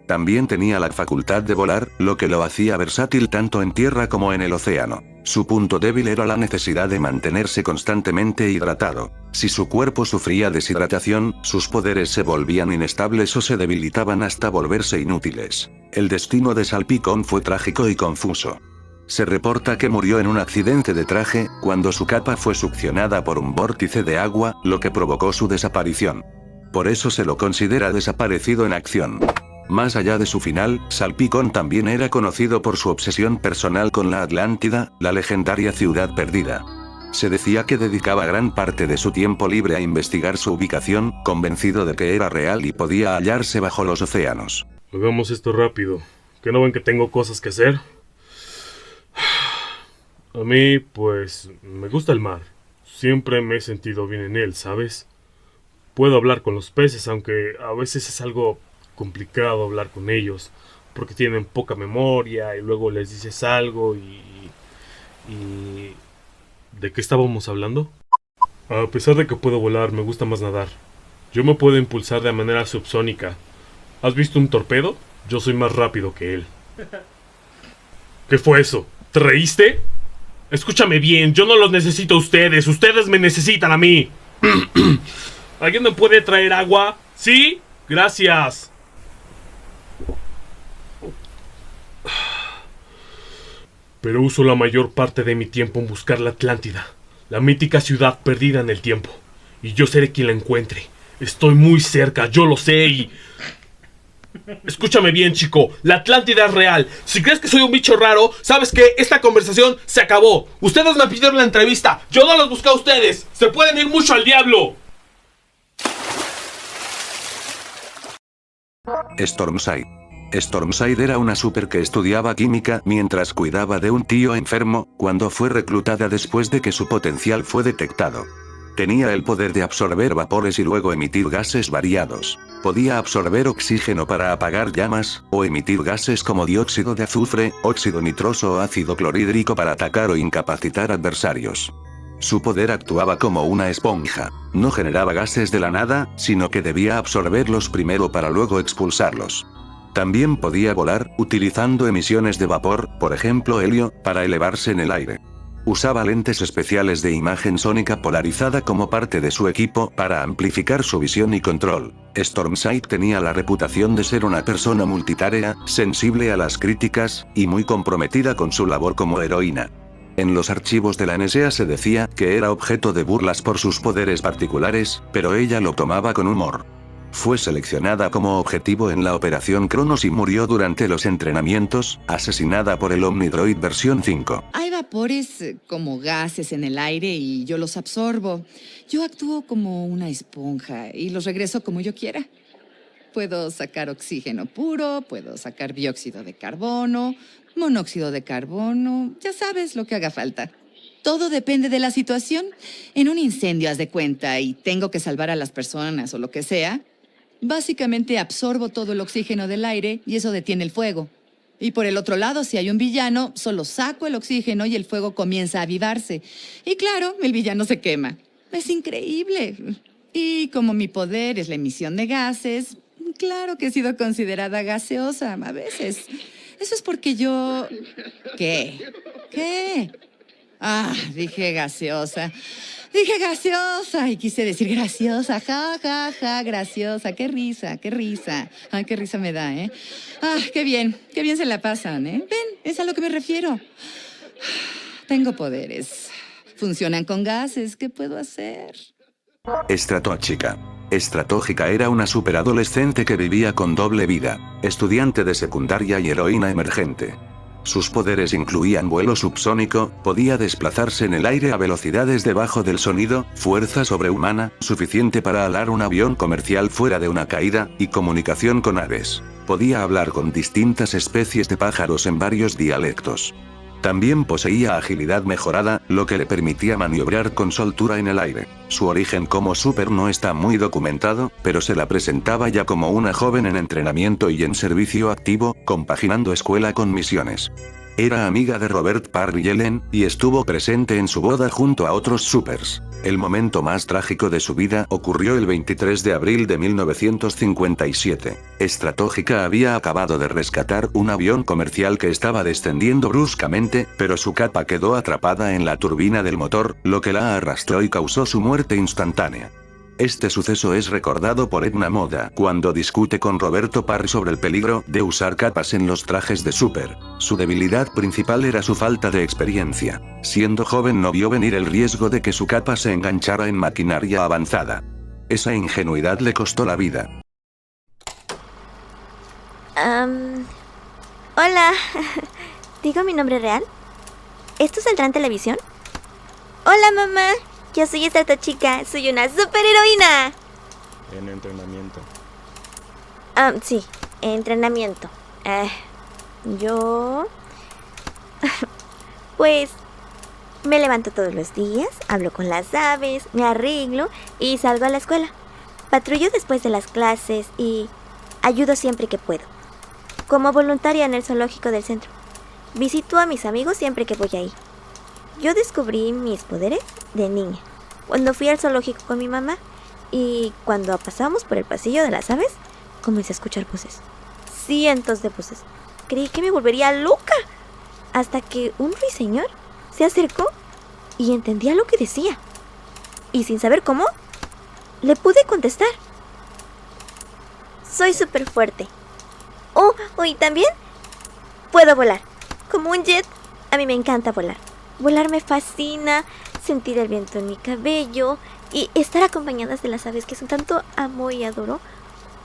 También tenía la facultad de volar, lo que lo hacía versátil tanto en tierra como en el océano. Su punto débil era la necesidad de mantenerse constantemente hidratado. Si su cuerpo sufría deshidratación, sus poderes se volvían inestables o se debilitaban hasta volverse inútiles. El destino de Salpicón fue trágico y confuso. Se reporta que murió en un accidente de traje, cuando su capa fue succionada por un vórtice de agua, lo que provocó su desaparición. Por eso se lo considera desaparecido en acción. Más allá de su final, Salpicón también era conocido por su obsesión personal con la Atlántida, la legendaria ciudad perdida. Se decía que dedicaba gran parte de su tiempo libre a investigar su ubicación, convencido de que era real y podía hallarse bajo los océanos. Hagamos esto rápido. ¿Que no ven que tengo cosas que hacer? A mí, pues, me gusta el mar. Siempre me he sentido bien en él, ¿sabes? Puedo hablar con los peces, aunque a veces es algo complicado hablar con ellos, porque tienen poca memoria y luego les dices algo y... ¿De qué estábamos hablando? A pesar de que puedo volar, me gusta más nadar. Yo me puedo impulsar de manera subsónica. ¿Has visto un torpedo? Yo soy más rápido que él. ¿Qué fue eso? ¿Te reíste? Escúchame bien, yo no los necesito a ustedes, ustedes me necesitan a mí. ¿Alguien me puede traer agua? ¿Sí? Gracias. Pero uso la mayor parte de mi tiempo en buscar la Atlántida, la mítica ciudad perdida en el tiempo. Y yo seré quien la encuentre. Estoy muy cerca, yo lo sé y... Escúchame bien, chico, la Atlántida es real. Si crees que soy un bicho raro, sabes que esta conversación se acabó. Ustedes me pidieron la entrevista, yo no los busqué a ustedes. Se pueden ir mucho al diablo. Stormside. Stormside era una super que estudiaba química mientras cuidaba de un tío enfermo, cuando fue reclutada después de que su potencial fue detectado. Tenía el poder de absorber vapores y luego emitir gases variados. Podía absorber oxígeno para apagar llamas, o emitir gases como dióxido de azufre, óxido nitroso o ácido clorhídrico para atacar o incapacitar adversarios. Su poder actuaba como una esponja. No generaba gases de la nada, sino que debía absorberlos primero para luego expulsarlos. También podía volar, utilizando emisiones de vapor, por ejemplo helio, para elevarse en el aire. Usaba lentes especiales de imagen sónica polarizada como parte de su equipo para amplificar su visión y control. Stormside tenía la reputación de ser una persona multitarea, sensible a las críticas, y muy comprometida con su labor como heroína. En los archivos de la NSA se decía que era objeto de burlas por sus poderes particulares, pero ella lo tomaba con humor. Fue seleccionada como objetivo en la Operación Cronos y murió durante los entrenamientos, asesinada por el Omnidroid versión 5. Hay vapores como gases en el aire y yo los absorbo. Yo actúo como una esponja y los regreso como yo quiera. Puedo sacar oxígeno puro, puedo sacar dióxido de carbono, monóxido de carbono, ya sabes lo que haga falta. Todo depende de la situación. En un incendio, haz de cuenta, y tengo que salvar a las personas o lo que sea, básicamente absorbo todo el oxígeno del aire y eso detiene el fuego. Y por el otro lado, si hay un villano, solo saco el oxígeno y el fuego comienza a avivarse. Y claro, el villano se quema. Es increíble. Y como mi poder es la emisión de gases, claro que he sido considerada gaseosa a veces. Eso es porque yo... ¿Qué? Ah, dije gaseosa. Dije gaseosa y quise decir graciosa. Ja, ja, ja, graciosa. Qué risa, qué risa. Ay, qué risa me da, ¿eh? Ah, qué bien se la pasan, ¿eh? Ven, es a lo que me refiero. Tengo poderes. Funcionan con gases. ¿Qué puedo hacer? Estratógica. Estratógica era una superadolescente que vivía con doble vida, estudiante de secundaria y heroína emergente. Sus poderes incluían vuelo subsónico, podía desplazarse en el aire a velocidades debajo del sonido, fuerza sobrehumana, suficiente para alar un avión comercial fuera de una caída, y comunicación con aves. Podía hablar con distintas especies de pájaros en varios dialectos. También poseía agilidad mejorada, lo que le permitía maniobrar con soltura en el aire. Su origen como super no está muy documentado, pero se la presentaba ya como una joven en entrenamiento y en servicio activo, compaginando escuela con misiones. Era amiga de Robert Parry Ellen, y estuvo presente en su boda junto a otros supers. El momento más trágico de su vida ocurrió el 23 de abril de 1957. Estratógica había acabado de rescatar un avión comercial que estaba descendiendo bruscamente, pero su capa quedó atrapada en la turbina del motor, lo que la arrastró y causó su muerte instantánea. Este suceso es recordado por Edna Moda cuando discute con Roberto Parry sobre el peligro de usar capas en los trajes de super. Su debilidad principal era su falta de experiencia. Siendo joven no vio venir el riesgo de que su capa se enganchara en maquinaria avanzada. Esa ingenuidad le costó la vida. Hola. ¿Digo mi nombre real? ¿Esto saldrá en televisión? Hola, mamá. Yo soy Estratógica, soy una superheroína. En entrenamiento. Sí, entrenamiento. Yo... pues... me levanto todos los días, hablo con las aves, me arreglo y salgo a la escuela. Patrullo después de las clases y... ayudo siempre que puedo. Como voluntaria en el zoológico del centro. Visito a mis amigos siempre que voy ahí. Yo descubrí mis poderes de niña, cuando fui al zoológico con mi mamá, y cuando pasamos por el pasillo de las aves, comencé a escuchar voces. Cientos de voces. Creí que me volvería loca, hasta que un ruiseñor se acercó y entendía lo que decía. Y sin saber cómo, le pude contestar. Soy súper fuerte. Y también puedo volar, como un jet. A mí me encanta volar. Volar me fascina, sentir el viento en mi cabello y estar acompañadas de las aves que son tanto amo y adoro.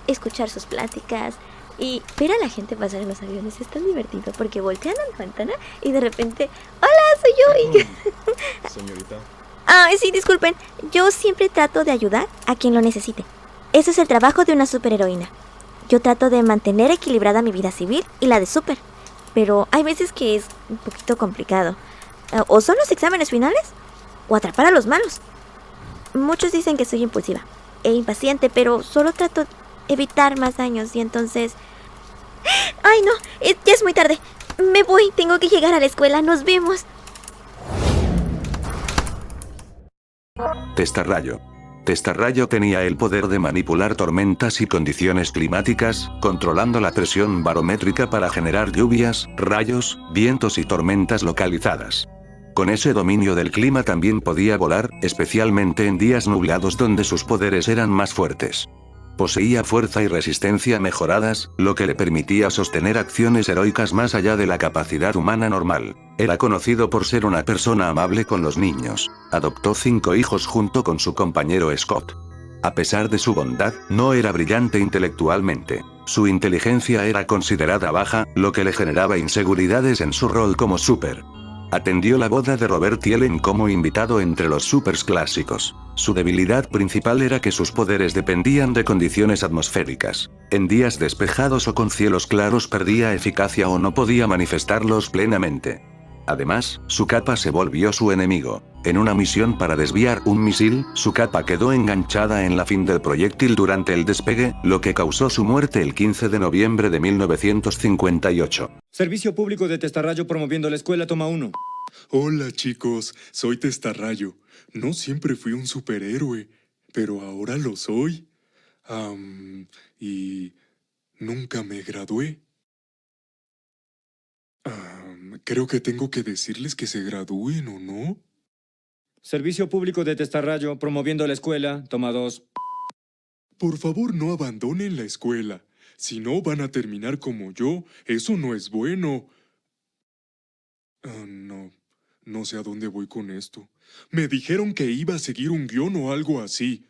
Escuchar sus pláticas y ver a la gente pasar en los aviones es tan divertido porque voltean a la ventana y de repente, ¡hola, soy yo! Señorita. Sí, disculpen. Yo siempre trato de ayudar a quien lo necesite. Ese es el trabajo de una superheroína. Yo trato de mantener equilibrada mi vida civil y la de super. Pero hay veces que es un poquito complicado. O son los exámenes finales, o atrapar a los malos. Muchos dicen que soy impulsiva e impaciente, pero solo trato de evitar más daños y entonces... ¡Ay, no! Ya es muy tarde. Me voy, tengo que llegar a la escuela. Nos vemos. Testarrayo. Testarrayo tenía el poder de manipular tormentas y condiciones climáticas, controlando la presión barométrica para generar lluvias, rayos, vientos y tormentas localizadas. Con ese dominio del clima también podía volar, especialmente en días nublados donde sus poderes eran más fuertes. Poseía fuerza y resistencia mejoradas, lo que le permitía sostener acciones heroicas más allá de la capacidad humana normal. Era conocido por ser una persona amable con los niños. Adoptó 5 hijos junto con su compañero Scott. A pesar de su bondad, no era brillante intelectualmente. Su inteligencia era considerada baja, lo que le generaba inseguridades en su rol como super. Atendió la boda de Robert Thielen como invitado entre los supers clásicos. Su debilidad principal era que sus poderes dependían de condiciones atmosféricas. En días despejados o con cielos claros perdía eficacia o no podía manifestarlos plenamente. Además, su capa se volvió su enemigo. En una misión para desviar un misil, su capa quedó enganchada en la fin del proyectil durante el despegue, lo que causó su muerte el 15 de noviembre de 1958. Servicio público de Testarrayo promoviendo la escuela, toma 1. Hola chicos, soy Testarrayo. No siempre fui un superhéroe, pero ahora lo soy. Y nunca me gradué. Creo que tengo que decirles que se gradúen o no. Servicio público de Testarrayo promoviendo la escuela, toma 2. Por favor, no abandonen la escuela. Si no, van a terminar como yo. Eso no es bueno. No sé a dónde voy con esto. Me dijeron que iba a seguir un guión o algo así.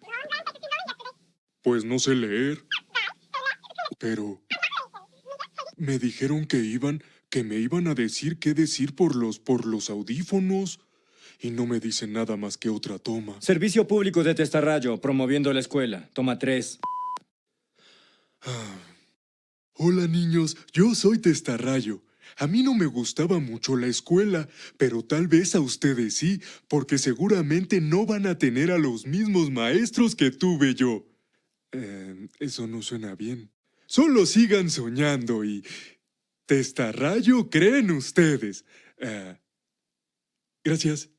Pues no sé leer. Pero me dijeron que me iban a decir qué decir por los audífonos. Y no me dicen nada más que otra toma. Servicio público de Testarrayo promoviendo la escuela, toma 3. Hola niños, yo soy Testarrayo. A mí no me gustaba mucho la escuela, pero tal vez a ustedes sí, porque seguramente no van a tener a los mismos maestros que tuve yo. Eso no suena bien. Solo sigan soñando y... Testarrayo creen ustedes. Gracias.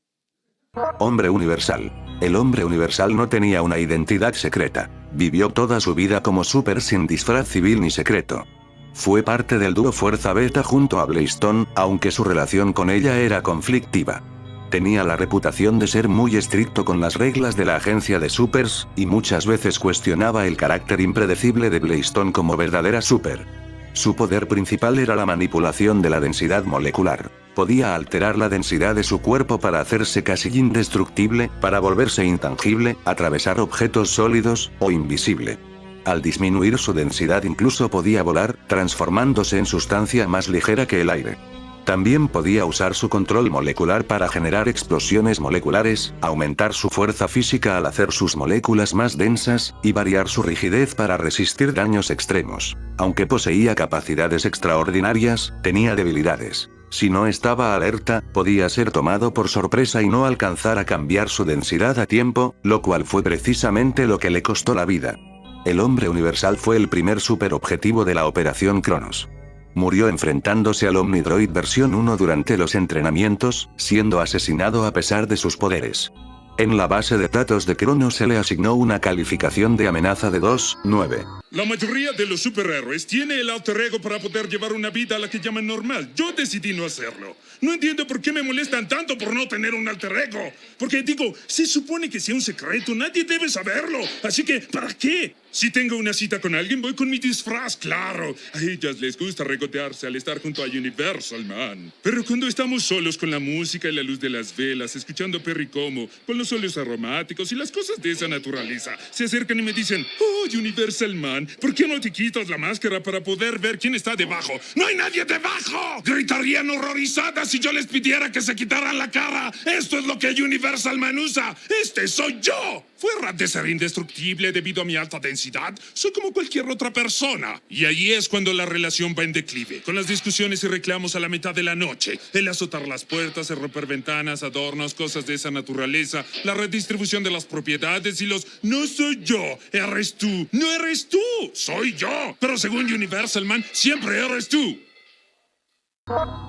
Hombre universal. El hombre universal no tenía una identidad secreta. Vivió toda su vida como súper sin disfraz civil ni secreto. Fue parte del dúo Fuerza Beta junto a Blaystone, aunque su relación con ella era conflictiva. Tenía la reputación de ser muy estricto con las reglas de la agencia de supers, y muchas veces cuestionaba el carácter impredecible de Blaystone como verdadera super. Su poder principal era la manipulación de la densidad molecular. Podía alterar la densidad de su cuerpo para hacerse casi indestructible, para volverse intangible, atravesar objetos sólidos, o invisible. Al disminuir su densidad incluso podía volar, transformándose en sustancia más ligera que el aire. También podía usar su control molecular para generar explosiones moleculares, aumentar su fuerza física al hacer sus moléculas más densas, y variar su rigidez para resistir daños extremos. Aunque poseía capacidades extraordinarias, tenía debilidades. Si no estaba alerta, podía ser tomado por sorpresa y no alcanzar a cambiar su densidad a tiempo, lo cual fue precisamente lo que le costó la vida. El hombre universal fue el primer superobjetivo de la Operación Cronos. Murió enfrentándose al Omnidroid versión 1 durante los entrenamientos, siendo asesinado a pesar de sus poderes. En la base de datos de Cronos se le asignó una calificación de amenaza de 2-9. La mayoría de los superhéroes tiene el alter ego para poder llevar una vida a la que llaman normal. Yo decidí no hacerlo. No entiendo por qué me molestan tanto por no tener un alter ego. Porque digo, se supone que sea un secreto, nadie debe saberlo. Así que, ¿para qué? Si tengo una cita con alguien, voy con mi disfraz, claro. A ellas les gusta regotearse al estar junto a Universal Man. Pero cuando estamos solos con la música y la luz de las velas, escuchando Perry Como, con los óleos aromáticos y las cosas de esa naturaleza, se acercan y me dicen, oh, Universal Man, ¿por qué no te quitas la máscara para poder ver quién está debajo? ¡No hay nadie debajo! Gritarían horrorizadas si yo les pidiera que se quitaran la cara. Esto es lo que Universal Man usa. ¡Este soy yo! Fuera de ser indestructible debido a mi alta densidad, soy como cualquier otra persona. Y ahí es cuando la relación va en declive, con las discusiones y reclamos a la mitad de la noche, el azotar las puertas, el romper ventanas, adornos, cosas de esa naturaleza, la redistribución de las propiedades y los no soy yo, eres tú, no eres tú, soy yo. Pero según Universal Man, siempre eres tú.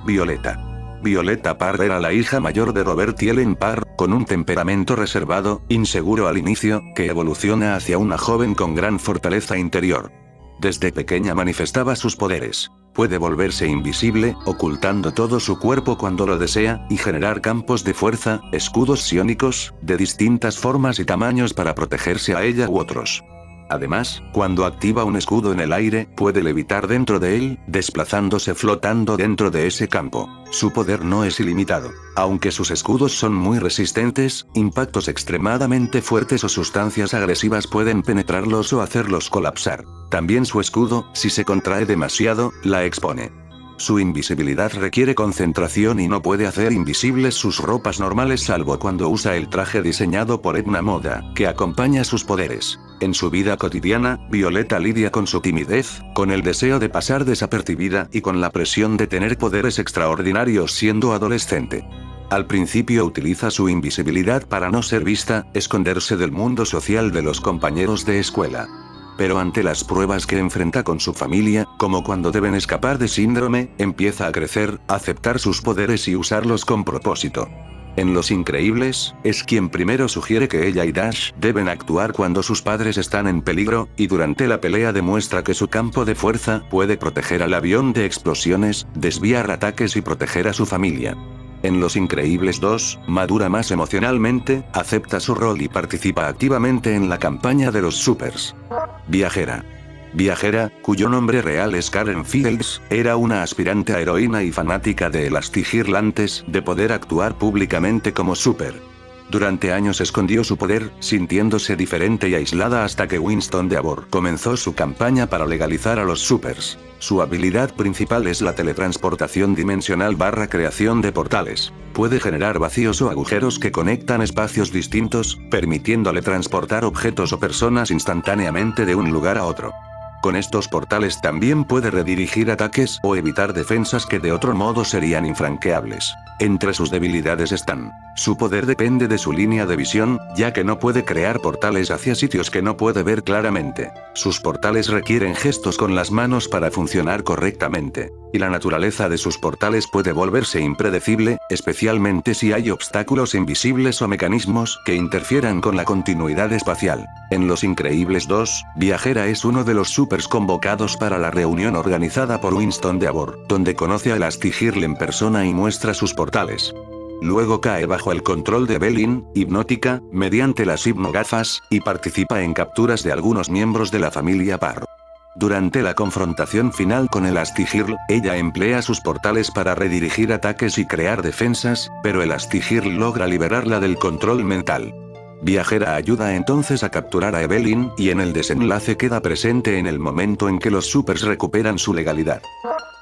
Violeta. Violeta Parr era la hija mayor de Robert Thielen Parr, con un temperamento reservado, inseguro al inicio, que evoluciona hacia una joven con gran fortaleza interior. Desde pequeña manifestaba sus poderes. Puede volverse invisible, ocultando todo su cuerpo cuando lo desea, y generar campos de fuerza, escudos psiónicos, de distintas formas y tamaños para protegerse a ella u otros. Además, cuando activa un escudo en el aire, puede levitar dentro de él, desplazándose flotando dentro de ese campo. Su poder no es ilimitado. Aunque sus escudos son muy resistentes, impactos extremadamente fuertes o sustancias agresivas pueden penetrarlos o hacerlos colapsar. También su escudo, si se contrae demasiado, la expone. Su invisibilidad requiere concentración y no puede hacer invisibles sus ropas normales salvo cuando usa el traje diseñado por Edna Moda, que acompaña sus poderes. En su vida cotidiana, Violeta lidia con su timidez, con el deseo de pasar desapercibida y con la presión de tener poderes extraordinarios siendo adolescente. Al principio utiliza su invisibilidad para no ser vista, esconderse del mundo social de los compañeros de escuela. Pero ante las pruebas que enfrenta con su familia, como cuando deben escapar de síndrome, empieza a crecer, aceptar sus poderes y usarlos con propósito. En Los Increíbles, es quien primero sugiere que ella y Dash deben actuar cuando sus padres están en peligro, y durante la pelea demuestra que su campo de fuerza puede proteger al avión de explosiones, desviar ataques y proteger a su familia. En Los Increíbles 2, madura más emocionalmente, acepta su rol y participa activamente en la campaña de los Supers. Viajera. Viajera, cuyo nombre real es Karen Fields, era una aspirante a heroína y fanática de Elastigirl antes de poder actuar públicamente como Super. Durante años escondió su poder, sintiéndose diferente y aislada hasta que Winston Deavor comenzó su campaña para legalizar a los Supers. Su habilidad principal es la teletransportación dimensional / creación de portales. Puede generar vacíos o agujeros que conectan espacios distintos, permitiéndole transportar objetos o personas instantáneamente de un lugar a otro. Con estos portales también puede redirigir ataques o evitar defensas que de otro modo serían infranqueables. Entre sus debilidades están: su poder depende de su línea de visión, ya que no puede crear portales hacia sitios que no puede ver claramente. Sus portales requieren gestos con las manos para funcionar correctamente. Y la naturaleza de sus portales puede volverse impredecible, especialmente si hay obstáculos invisibles o mecanismos que interfieran con la continuidad espacial. En Los Increíbles 2, Viajera es uno de los supers convocados para la reunión organizada por Winston Deavor, donde conoce a Elastigirl en persona y muestra sus portales. Luego cae bajo el control de Evelyn, hipnótica, mediante las hipnogafas, y participa en capturas de algunos miembros de la familia Parr. Durante la confrontación final con Elastigirl, ella emplea sus portales para redirigir ataques y crear defensas, pero Elastigirl logra liberarla del control mental. Viajera ayuda entonces a capturar a Evelyn, y en el desenlace queda presente en el momento en que los supers recuperan su legalidad.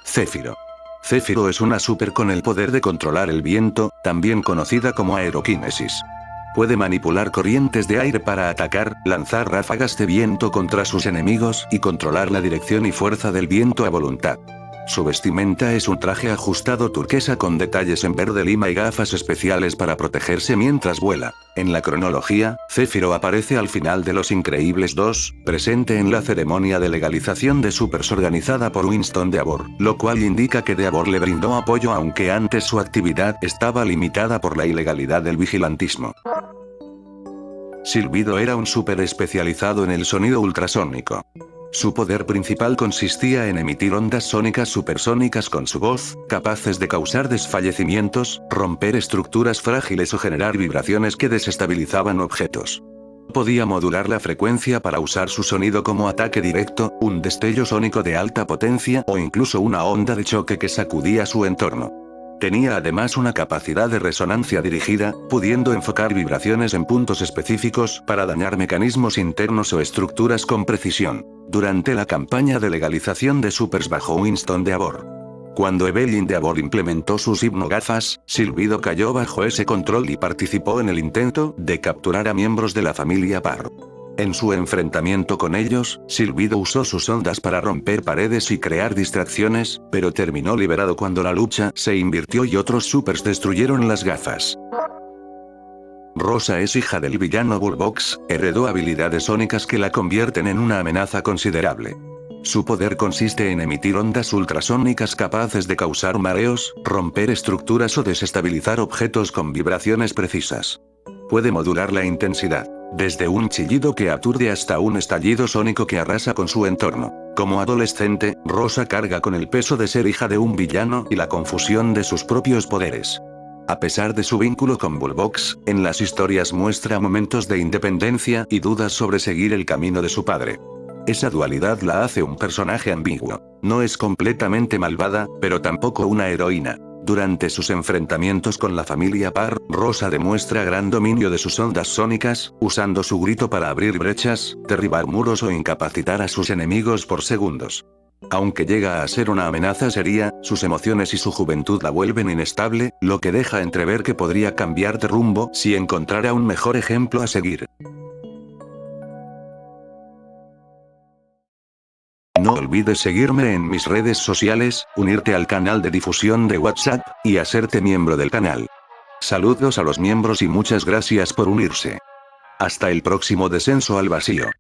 Céfiro. Céfiro es una super con el poder de controlar el viento, también conocida como aeroquinesis. Puede manipular corrientes de aire para atacar, lanzar ráfagas de viento contra sus enemigos y controlar la dirección y fuerza del viento a voluntad. Su vestimenta es un traje ajustado turquesa con detalles en verde lima y gafas especiales para protegerse mientras vuela. En la cronología, Céfiro aparece al final de Los Increíbles 2, presente en la ceremonia de legalización de supers organizada por Winston Deavor, lo cual indica que Deavor le brindó apoyo aunque antes su actividad estaba limitada por la ilegalidad del vigilantismo. Silbido era un super especializado en el sonido ultrasónico. Su poder principal consistía en emitir ondas sónicas supersónicas con su voz, capaces de causar desfallecimientos, romper estructuras frágiles o generar vibraciones que desestabilizaban objetos. Podía modular la frecuencia para usar su sonido como ataque directo, un destello sónico de alta potencia o incluso una onda de choque que sacudía su entorno. Tenía además una capacidad de resonancia dirigida, pudiendo enfocar vibraciones en puntos específicos para dañar mecanismos internos o estructuras con precisión. Durante la campaña de legalización de supers bajo Winston Deavor. Cuando Evelyn Deavor implementó sus hipnogafas, Silbido cayó bajo ese control y participó en el intento de capturar a miembros de la familia Parr. En su enfrentamiento con ellos, Silbido usó sus ondas para romper paredes y crear distracciones, pero terminó liberado cuando la lucha se invirtió y otros supers destruyeron las gafas. Rosa es hija del villano Bullbox, heredó habilidades sónicas que la convierten en una amenaza considerable. Su poder consiste en emitir ondas ultrasónicas capaces de causar mareos, romper estructuras o desestabilizar objetos con vibraciones precisas. Puede modular la intensidad, desde un chillido que aturde hasta un estallido sónico que arrasa con su entorno. Como adolescente, Rosa carga con el peso de ser hija de un villano y la confusión de sus propios poderes. A pesar de su vínculo con Bullbox, en las historias muestra momentos de independencia y dudas sobre seguir el camino de su padre. Esa dualidad la hace un personaje ambiguo. No es completamente malvada, pero tampoco una heroína. Durante sus enfrentamientos con la familia Parr, Rosa demuestra gran dominio de sus ondas sónicas, usando su grito para abrir brechas, derribar muros o incapacitar a sus enemigos por segundos. Aunque llega a ser una amenaza seria, sus emociones y su juventud la vuelven inestable, lo que deja entrever que podría cambiar de rumbo si encontrara un mejor ejemplo a seguir. No olvides seguirme en mis redes sociales, unirte al canal de difusión de WhatsApp, y hacerte miembro del canal. Saludos a los miembros y muchas gracias por unirse. Hasta el próximo descenso al vacío.